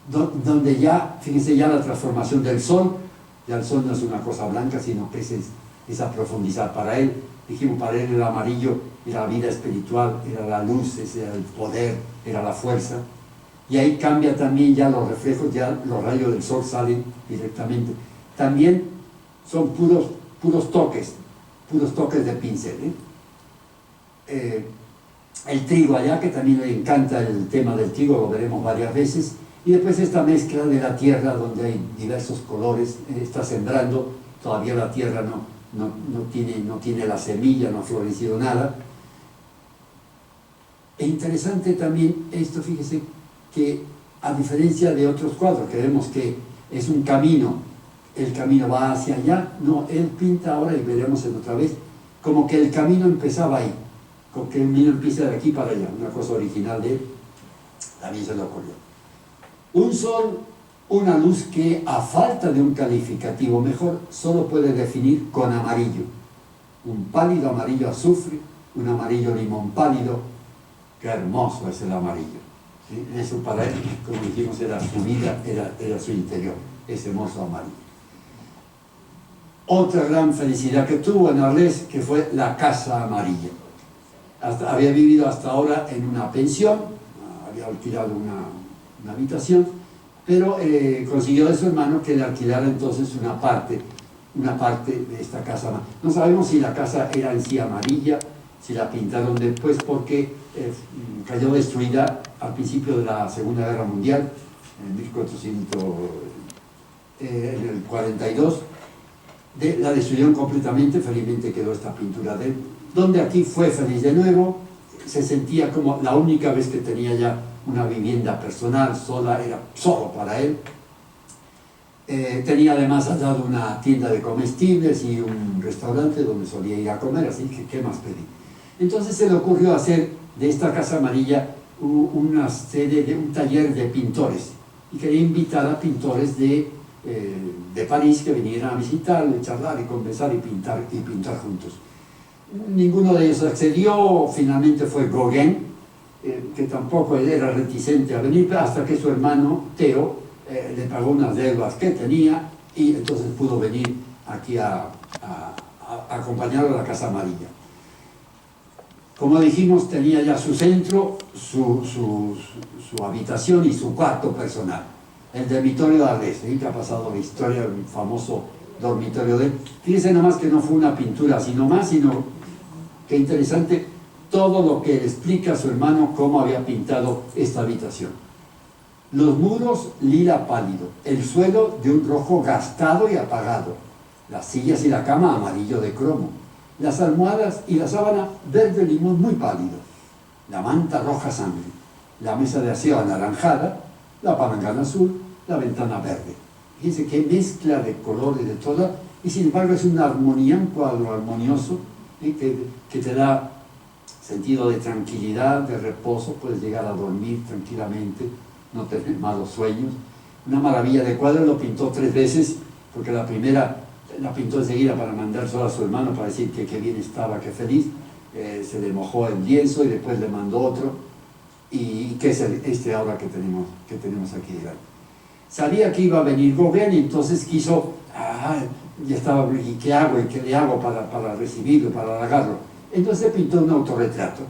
donde ya, fíjense, ya la transformación del sol, ya el sol no es una cosa blanca, sino que es a profundizar. Para él, dijimos, para él el amarillo era la vida espiritual, era la luz, era el poder, era la fuerza, y ahí cambia también ya los reflejos, ya los rayos del sol salen directamente. También son puros toques de pincel. El trigo allá, que también le encanta el tema del trigo, lo veremos varias veces. Y después esta mezcla de la tierra, donde hay diversos colores, está sembrando, todavía la tierra no tiene la semilla, no ha florecido nada. E interesante también esto, fíjese, que a diferencia de otros cuadros, que vemos que es un camino, el camino va hacia allá, no, él pinta ahora, y veremos en otra vez, como que el camino empezaba ahí, como que el camino empieza de aquí para allá, una cosa original de él, también se le ocurrió. Un sol, una luz que a falta de un calificativo mejor, solo puede definir con amarillo. Un pálido amarillo azufre, un amarillo limón pálido, qué hermoso es el amarillo. ¿sí? Eso para él, como dijimos, era su vida, era su interior, ese hermoso amarillo. Otra gran felicidad que tuvo en Arles, que fue la casa amarilla. Había vivido hasta ahora en una pensión, había alquilado una habitación, pero consiguió de su hermano que le alquilara entonces una parte de esta casa. No sabemos si la casa era en sí amarilla, si la pintaron después, porque cayó destruida al principio de la Segunda Guerra Mundial, en 1442. La destruyeron completamente, felizmente quedó esta pintura de él, donde aquí fue feliz de nuevo, se sentía como la única vez que tenía ya una vivienda personal, era solo para él. Tenía además al lado una tienda de comestibles y un restaurante donde solía ir a comer, así que ¿qué más pedí? Entonces se le ocurrió hacer de esta casa amarilla una sede de un taller de pintores, y quería invitar a pintores de París que vinieran a visitarlo, charlar y conversar y pintar juntos. Ninguno de ellos accedió. Finalmente fue Gauguin, que tampoco él era reticente a venir, hasta que su hermano Theo le pagó unas deudas que tenía, y entonces pudo venir aquí a acompañarlo a la Casa Amarilla. Como dijimos, tenía ya su centro, su habitación y su cuarto personal, el dormitorio de Arles, que ha pasado la historia, el famoso dormitorio de él. Fíjense nomás que no fue una pintura sino que interesante todo lo que le explica a su hermano cómo había pintado esta habitación. Los muros lila pálido, el suelo de un rojo gastado y apagado, las sillas y la cama amarillo de cromo, las almohadas y la sábana verde limón muy pálido, la manta roja sangre, la mesa de aseo anaranjada, la palangana azul, la ventana verde. Fíjense qué mezcla de colores de toda, y sin embargo es una armonía, un cuadro armonioso, que te da sentido de tranquilidad, de reposo, puedes llegar a dormir tranquilamente, no tener malos sueños. Una maravilla de cuadro. Lo pintó 3 veces, porque la primera la pintó enseguida para mandar solo a su hermano para decir que qué bien estaba, qué feliz. Se le mojó el lienzo y después le mandó otro, y que es este ahora que tenemos aquí. Sabía que iba a venir Gauguin, y entonces quiso, ya estaba, ¿y qué hago? ¿Y qué le hago para recibirlo, para halagarlo? Entonces pintó un autorretrato.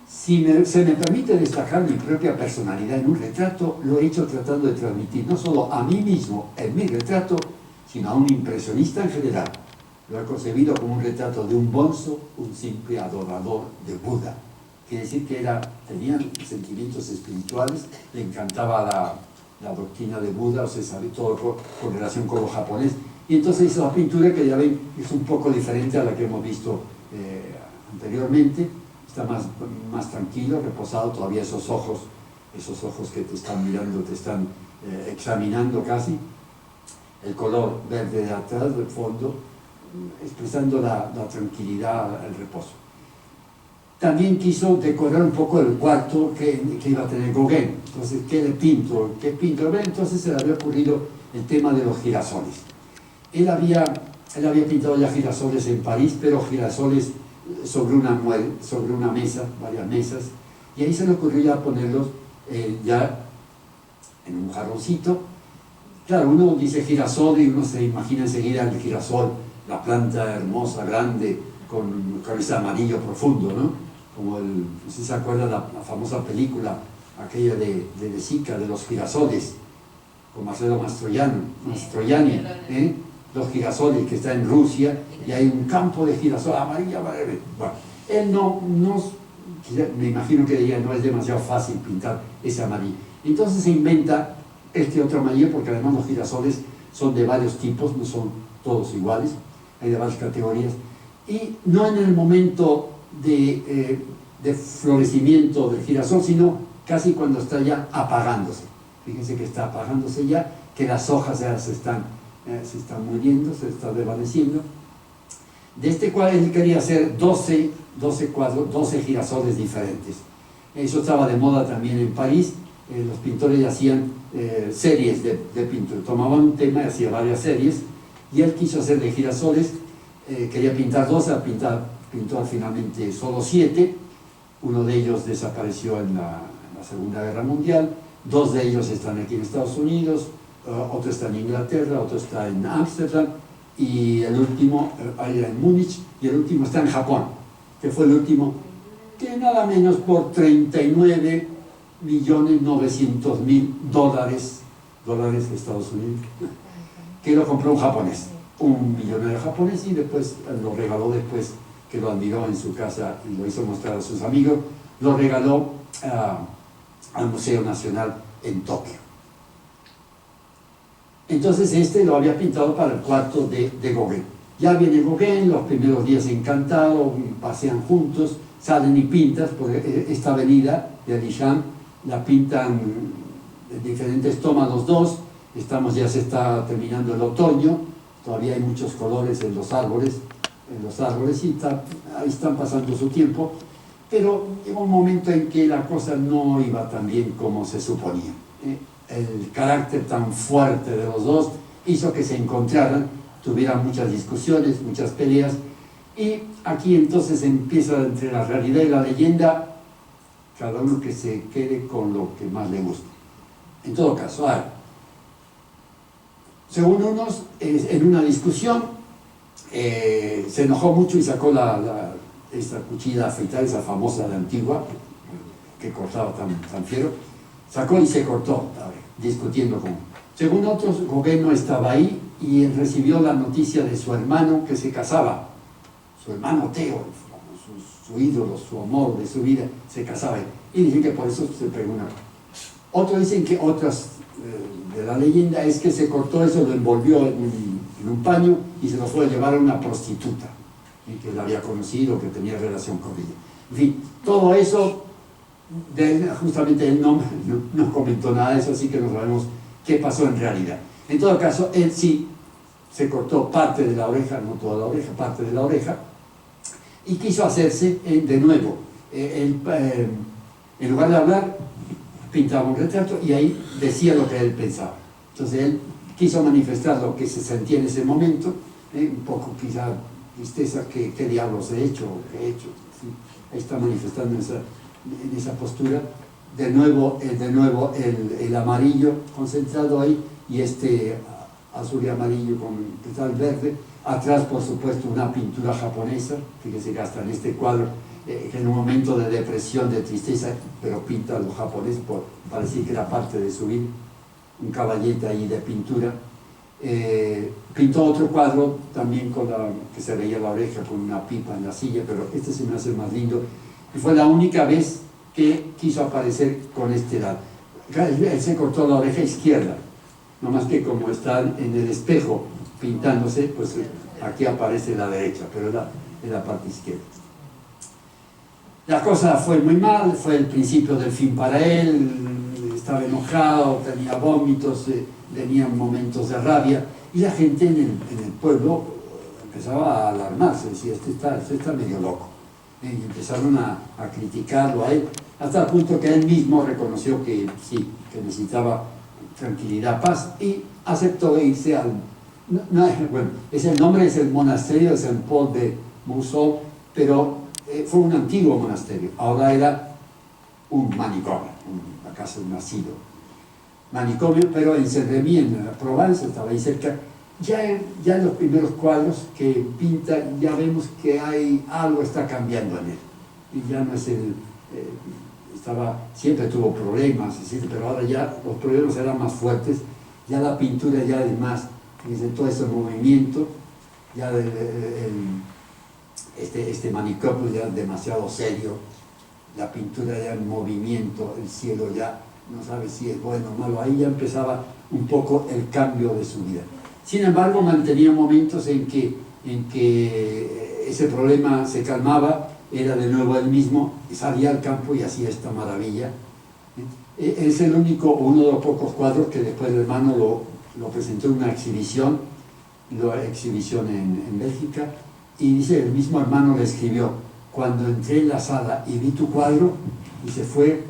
Se me permite destacar mi propia personalidad en un retrato, lo he hecho tratando de transmitir no solo a mí mismo en mi retrato, sino a un impresionista en general. Lo he concebido como un retrato de un bonzo, un simple adorador de Buda. Quiere decir que tenía sentimientos espirituales, le encantaba la doctrina de Buda, o sea, sabe todo con relación con lo japonés. Y entonces hizo la pintura, que ya ven, es un poco diferente a la que hemos visto anteriormente. Está más tranquilo, reposado, todavía esos ojos que te están mirando, te están examinando casi. El color verde de atrás, del fondo, expresando la tranquilidad, el reposo. También quiso decorar un poco el cuarto que iba a tener Gauguin. Entonces, ¿qué le pinto? ¿Qué pinto? Entonces se le había ocurrido el tema de los girasoles. Él había pintado ya girasoles en París, pero girasoles sobre una mesa, varias mesas, y ahí se le ocurrió ya ponerlos ya en un jarroncito. Claro, uno dice girasol y uno se imagina enseguida el girasol, la planta hermosa, grande, con ese amarillo profundo, ¿no? Como no sé si se acuerda la famosa película, aquella de Sica, de los girasoles, con Marcello Mastroianni, los girasoles, que está en Rusia, y hay un campo de girasol amarillo. Bueno, él no, me imagino que diría, no es demasiado fácil pintar ese amarillo. Entonces se inventa este otro amarillo, porque además los girasoles son de varios tipos, no son todos iguales, hay de varias categorías, y no en el momento de florecimiento del girasol, sino casi cuando está ya apagándose. Fíjense que está apagándose ya, que las hojas ya se están muriendo, se están desvaneciendo. De este cual él quería hacer 12 cuadros, 12 girasoles diferentes. Eso estaba de moda también en París. Los pintores hacían series de pintura, tomaban un tema y hacían varias series, y él quiso hacer de girasoles. Quería pintar 12, pintó finalmente solo 7. Uno de ellos desapareció en la la Segunda Guerra Mundial. 2 de ellos están aquí en Estados Unidos, otro está en Inglaterra, otro está en Ámsterdam, y el último, en Múnich, y el último está en Japón, que fue el último, que nada menos por 39.900.000 dólares de Estados Unidos, que lo compró un japonés, un millonario japonés, y después lo regaló, después que lo admiró en su casa y lo hizo mostrar a sus amigos, lo regaló al Museo Nacional en Tokio. Entonces este lo había pintado para el cuarto de Gauguin. Ya viene Gauguin, los primeros días encantados, pasean juntos, salen y pintan, porque esta avenida de Alichamps la pintan en diferentes tomas los dos. Ya se está terminando el otoño, todavía hay muchos colores en los árboles y ahí están pasando su tiempo, pero llegó un momento en que la cosa no iba tan bien como se suponía. El carácter tan fuerte de los dos hizo que se encontraran, tuvieran muchas discusiones, muchas peleas, y aquí entonces empieza entre la realidad y la leyenda, cada uno que se quede con lo que más le gusta. En todo caso, según unos, en una discusión, se enojó mucho y sacó esta cuchilla afeitada, esa famosa de Antigua, que cortaba tan fiero, sacó y se cortó, discutiendo con... Según otros, Gauguin no estaba ahí y él recibió la noticia de su hermano que se casaba, su hermano Theo, su ídolo, su amor de su vida, se casaba, y dicen que por eso se pegó una... Otros dicen que de la leyenda es que se cortó eso, lo envolvió en un paño y se lo fue a llevar a una prostituta, que la había conocido, que tenía relación con ella. En fin, todo eso, justamente él no comentó nada de eso, así que no sabemos qué pasó en realidad. En todo caso, él sí se cortó parte de la oreja, no toda la oreja, parte de la oreja, y quiso hacerse de nuevo. En lugar de hablar, pintaba un retrato y ahí decía lo que él pensaba. Entonces él quiso manifestar lo que se sentía en ese momento, un poco quizá tristeza, ¿qué diablos he hecho? ¿Qué he hecho? ¿Sí? Ahí está manifestando en esa postura. De nuevo el amarillo concentrado ahí, y azul y amarillo con el verde. Atrás, por supuesto, una pintura japonesa, fíjese que hasta en este cuadro, en un momento de depresión, de tristeza, pero pinta a los japoneses, parecía que era parte de su vida, un caballete ahí de pintura. Pintó otro cuadro también que se veía la oreja con una pipa en la silla, pero este se me hace más lindo, y fue la única vez que quiso aparecer con este lado. Él se cortó la oreja izquierda, no más que como está en el espejo pintándose, pues aquí aparece la derecha, pero en la parte izquierda. La cosa fue muy mal, fue el principio del fin para él, estaba enojado, tenía vómitos, tenía momentos de rabia, y la gente en el pueblo empezaba a alarmarse, decía, este está medio loco. Y empezaron a criticarlo a él, hasta el punto que él mismo reconoció que sí, que necesitaba tranquilidad, paz, y aceptó irse al... bueno, el nombre es el monasterio de Saint Paul de Mousson, pero fue un antiguo monasterio, ahora era un manicomio, una casa de un asilo. Manicomio, pero en Saint-Rémy, en Provence, estaba ahí cerca. Ya en los primeros cuadros que pinta, ya vemos que algo está cambiando en él. Y ya no es siempre tuvo problemas, pero ahora ya los problemas eran más fuertes, ya la pintura ya es más, fíjense, todo ese movimiento, ya este manicomio ya demasiado serio, la pintura ya en movimiento, el cielo ya no sabe si es bueno o malo, ahí ya empezaba un poco el cambio de su vida. Sin embargo, mantenía momentos en que ese problema se calmaba, era de nuevo él mismo, salía al campo y hacía esta maravilla. Es uno de los pocos cuadros que después el hermano lo presentó en una exhibición en Bélgica, y dice, el mismo hermano le escribió, cuando entré en la sala y vi tu cuadro, y se fue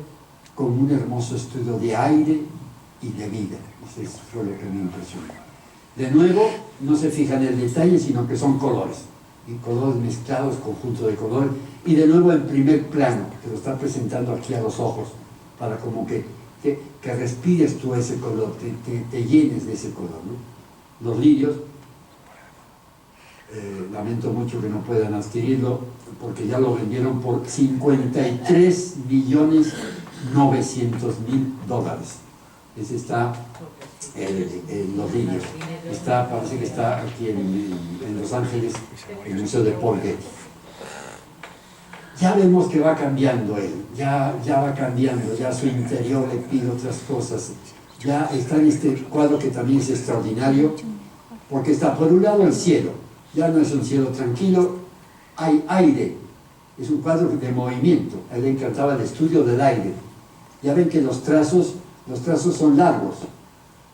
como un hermoso estudio de aire y de vida. Eso fue lo que me impresionó. De nuevo, no se fija en el detalle, sino que son colores, y colores mezclados, conjunto de colores, y de nuevo en primer plano, que lo está presentando aquí a los ojos, para como que respires tú ese color, te llenes de ese color, ¿no? Los lirios, lamento mucho que no puedan adquirirlo, porque ya lo vendieron por $53.900.000. Ese está en los lirios. Parece que está aquí en Los Ángeles, en el Museo de Paul Getty. Ya vemos que va cambiando él, ya va cambiando, ya su interior le pide otras cosas. Ya está en este cuadro que también es extraordinario, porque está por un lado el cielo, ya no es un cielo tranquilo, hay aire, es un cuadro de movimiento. A él le encantaba el estudio del aire. Ya ven que los trazos son largos,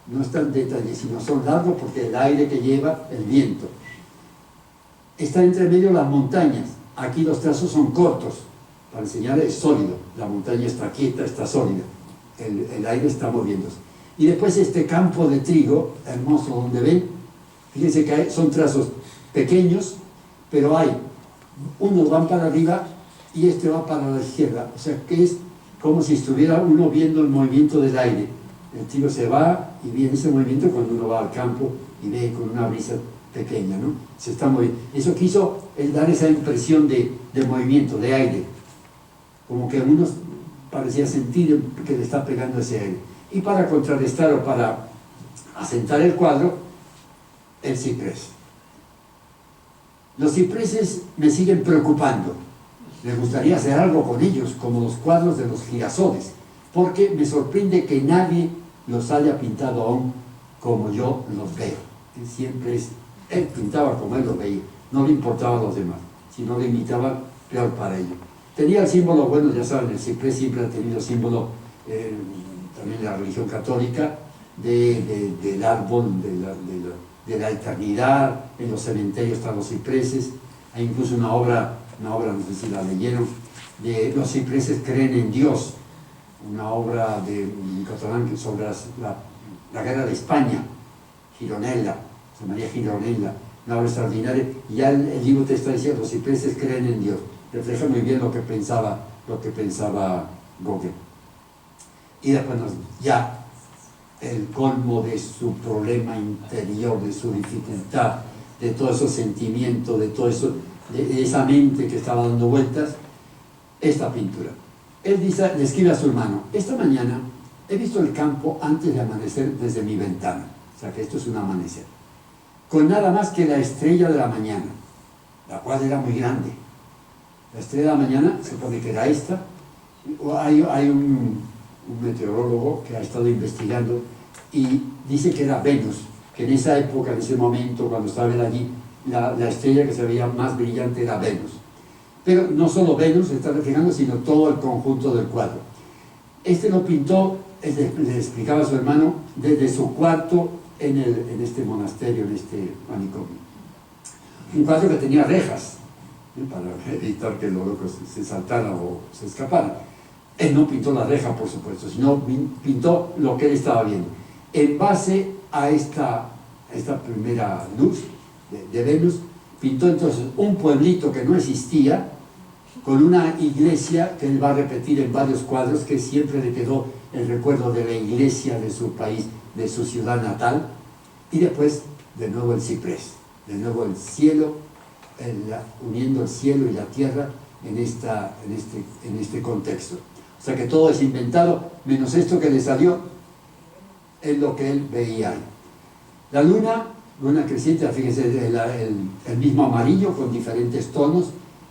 no están detalles, sino son largos porque el aire que lleva el viento. Está entre medio las montañas. Aquí los trazos son cortos, para enseñar es sólido, la montaña está quieta, está sólida, el aire está moviéndose. Y después este campo de trigo, hermoso, donde ven, fíjense que son trazos pequeños, pero unos van para arriba y este va para la izquierda, o sea que es como si estuviera uno viendo el movimiento del aire. El trigo se va y viene ese movimiento cuando uno va al campo y ve con una brisa pequeña, ¿no? Se está moviendo. Eso quiso él dar esa impresión de movimiento, de aire, como que uno parecía sentir que le está pegando ese aire. Y para contrarrestar o para asentar el cuadro, el ciprés. Los cipreses me siguen preocupando. Me gustaría hacer algo con ellos, como los cuadros de los girasoles, porque me sorprende que nadie los haya pintado aún como yo los veo. Siempre él pintaba como él lo veía, no le importaba a los demás, si no le imitaba, peor para ellos. Tenía el símbolo, bueno, ya saben, el ciprés siempre ha tenido símbolo, también de la religión católica, del árbol, de la eternidad. En los cementerios están los cipreses. Hay incluso una obra, no sé si la leyeron, de Los cipreses creen en Dios, una obra de un catalán sobre la guerra de España, Gironella, José María Gironella, una obra extraordinaria. Y ya el libro te está diciendo, los cipreses creen en Dios. Refleja muy bien lo que pensaba Gauguin. Y después ya el colmo de su problema interior, de su dificultad, de todo ese sentimiento, de todo eso, de esa mente que estaba dando vueltas, esta pintura. Él le escribe a su hermano: esta mañana he visto el campo antes de amanecer desde mi ventana, o sea que esto es un amanecer, con nada más que la estrella de la mañana, la cual era muy grande. La estrella de la mañana se supone que era esta. Hay un meteorólogo que ha estado investigando y dice que era Venus, que en esa época, en ese momento, cuando estaba él allí, la estrella que se veía más brillante era Venus. Pero no solo Venus se está reflejando, sino todo el conjunto del cuadro. Este lo pintó, le explicaba a su hermano, desde su cuarto en este monasterio, en este manicomio. Un cuadro que tenía rejas, para evitar que los locos se saltaran o se escaparan. Él no pintó la reja, por supuesto, sino pintó lo que él estaba viendo. En base a esta primera luz de Venus, pintó entonces un pueblito que no existía, con una iglesia que él va a repetir en varios cuadros, que siempre le quedó el recuerdo de la iglesia de su país, de su ciudad natal, y después de nuevo el ciprés, de nuevo el cielo, uniendo el cielo y la tierra en este contexto. O sea que todo es inventado, menos esto que le salió, es lo que él veía ahí. La luna creciente, fíjense, el mismo amarillo con diferentes tonos,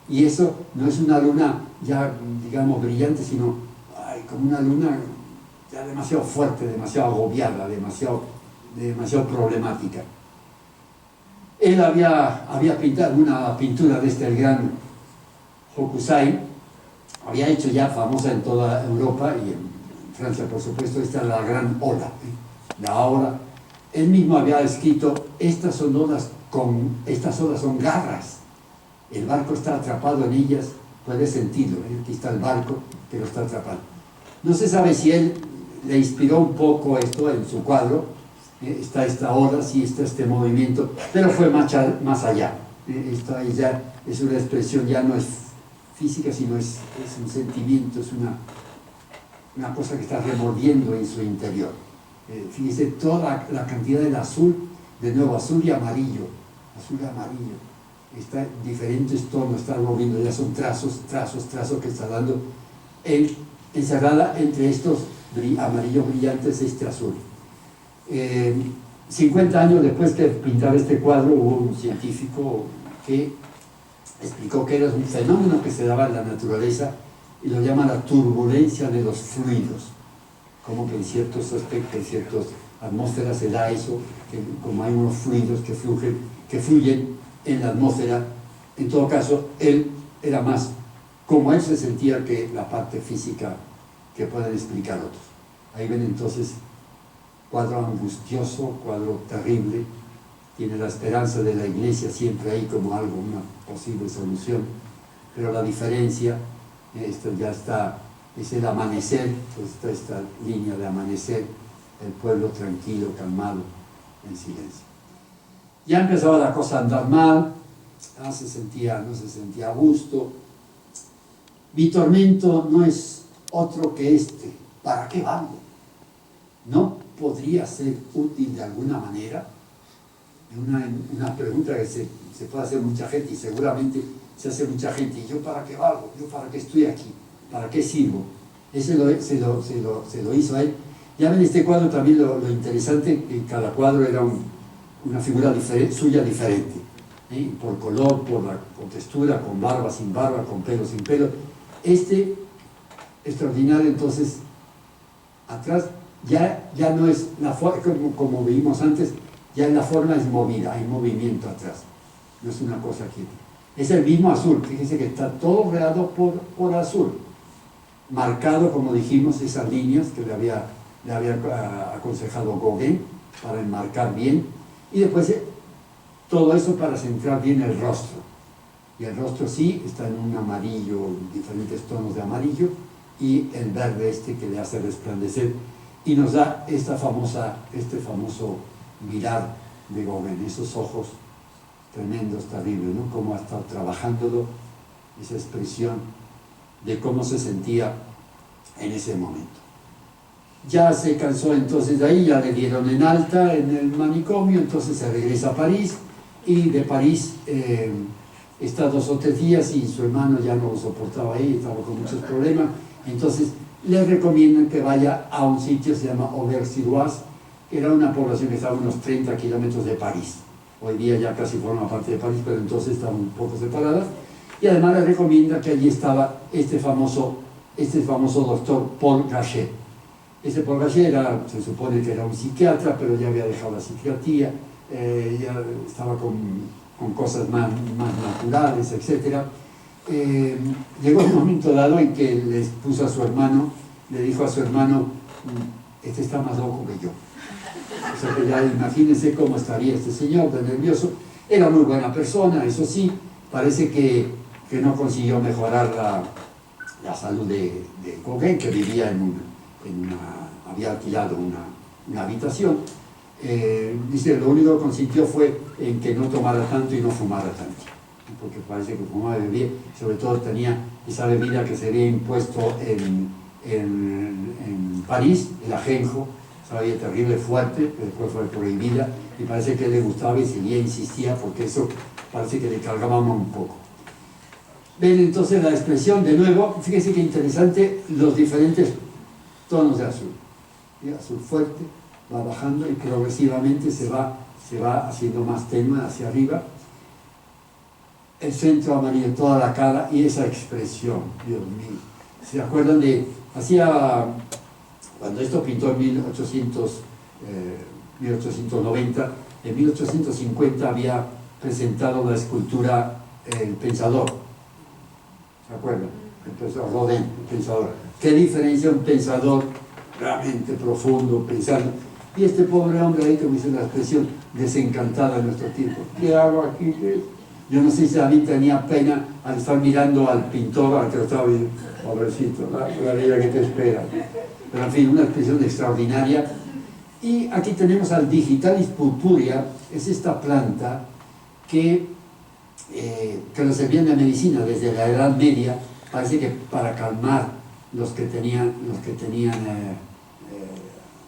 y eso no es una luna ya, digamos, brillante, sino como una luna ya demasiado fuerte, demasiado agobiada, demasiado problemática. Él había pintado una pintura de el gran Hokusai, había hecho ya famosa en toda Europa y en Francia, por supuesto. Esta es la gran ola, la ola. Él mismo había escrito: estas olas son garras, el barco está atrapado en ellas, puedes sentirlo, aquí está el barco que lo está atrapando. No se sabe si él le inspiró un poco esto en su cuadro, está esta ola, sí está este movimiento, pero fue más allá. Esta ya es una expresión, ya no es física, sino es un sentimiento, una cosa que está remordiendo en su interior. Fíjese toda la cantidad del azul, de nuevo azul y amarillo, está en diferentes tonos, está moviendo, ya son trazos que está dando encerrada entre estos amarillos brillantes este azul. 50 años después de pintar este cuadro hubo un científico que explicó que era un fenómeno que se daba en la naturaleza y lo llama la turbulencia de los fluidos, como que en ciertos aspectos, en ciertas atmósferas se da eso, que como hay unos fluidos que fluyen en la atmósfera. En todo caso, él era más como él se sentía que la parte física que pueden explicar otros. Ahí ven entonces cuadro angustioso, cuadro terrible, tiene la esperanza de la iglesia siempre ahí como algo, una posible solución, pero la diferencia, esto ya está, es el amanecer, pues está esta línea de amanecer, el pueblo tranquilo, calmado, en silencio. Ya empezaba la cosa a andar mal, no se sentía a gusto. Mi tormento no es otro que este, ¿para qué valgo? ¿No podría ser útil de alguna manera? Una pregunta que se puede hacer mucha gente y seguramente se hace mucha gente. ¿Y yo para qué valgo? ¿Yo para qué estoy aquí? ¿Para qué sirvo? Ese se lo hizo a él. Ya ven este cuadro también lo interesante, que cada cuadro era una figura suya diferente, ¿eh? Por color, por textura, con barba, sin barba, con pelo, sin pelo. Este extraordinario, entonces, atrás ya no es la forma, como vimos antes, ya la forma es movida, hay movimiento atrás, no es una cosa quieta. Es el mismo azul, fíjense que está todo rodeado por azul, marcado, como dijimos, esas líneas que le había aconsejado Gauguin para enmarcar bien, y después todo eso para centrar bien el rostro. Y el rostro sí está en un amarillo, diferentes tonos de amarillo, y el verde este que le hace resplandecer, y nos da este famoso mirar de Gauguin, esos ojos tremendos, terribles, ¿no? Cómo ha estado trabajándolo, esa expresión de cómo se sentía en ese momento. Ya se cansó entonces de ahí, ya le dieron en alta en el manicomio, entonces se regresa a París, y de París está 2 o 3 días y su hermano ya no lo soportaba ahí, estaba con muchos problemas, entonces le recomiendan que vaya a un sitio, se llama Auvers-sur-Oise, que era una población que estaba a unos 30 kilómetros de París. Hoy día ya casi forma parte de París, pero entonces estaban un poco separadas, y además le recomienda que allí estaba este famoso doctor Paul Gachet. Ese Paul Gachet se supone que era un psiquiatra, pero ya había dejado la psiquiatría, ya estaba con cosas más naturales, etc. Llegó un momento dado en que le puso a su hermano, le dijo a su hermano, este está más loco que yo. O sea que ya imagínense cómo estaría este señor, de nervioso. Era muy buena persona, eso sí, parece que no consiguió mejorar la salud de Gauguin, que vivía había alquilado una habitación. Dice, lo único que consintió fue en que no tomara tanto y no fumara tanto, porque parece que fumaba y bebía, sobre todo tenía esa bebida que se había impuesto en París, el ajenjo, esa bebida terrible, fuerte, que después fue prohibida, y parece que le gustaba y seguía, insistía, porque eso parece que le cargaba un poco. Ven entonces la expresión de nuevo, fíjense qué interesante, los diferentes tonos de azul. Azul fuerte, va bajando y progresivamente se va haciendo más tenue hacia arriba. El centro amarillo, toda la cara y esa expresión, Dios mío. ¿Se acuerdan cuando esto pintó en 1890, en 1850 había presentado la escultura El Pensador? ¿Se acuerdan? Rodin, el pensador. ¿Qué diferencia un pensador realmente profundo, pensando? Y este pobre hombre ahí, como dice la expresión, desencantado en nuestro tiempo. ¿Qué hago aquí? Yo no sé si David tenía pena al estar mirando al pintor, al que lo estaba viendo. Pobrecito, la vida que te espera. Pero en fin, una expresión extraordinaria. Y aquí tenemos al Digitalis purpurea, es esta planta que lo servían de medicina desde la Edad Media, parece que para calmar los que tenían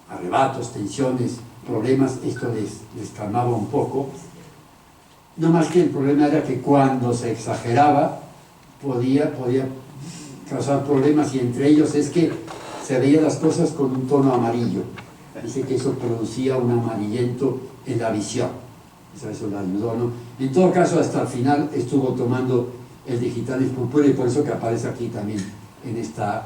arrebatos, tensiones, problemas, esto les calmaba un poco. No más que el problema era que cuando se exageraba podía causar problemas, y entre ellos es que se veían las cosas con un tono amarillo. Dice que eso producía un amarillento en la visión. Eso le ayudó, ¿no? En todo caso, hasta el final estuvo tomando el digitalismo puro, y por eso que aparece aquí también en esta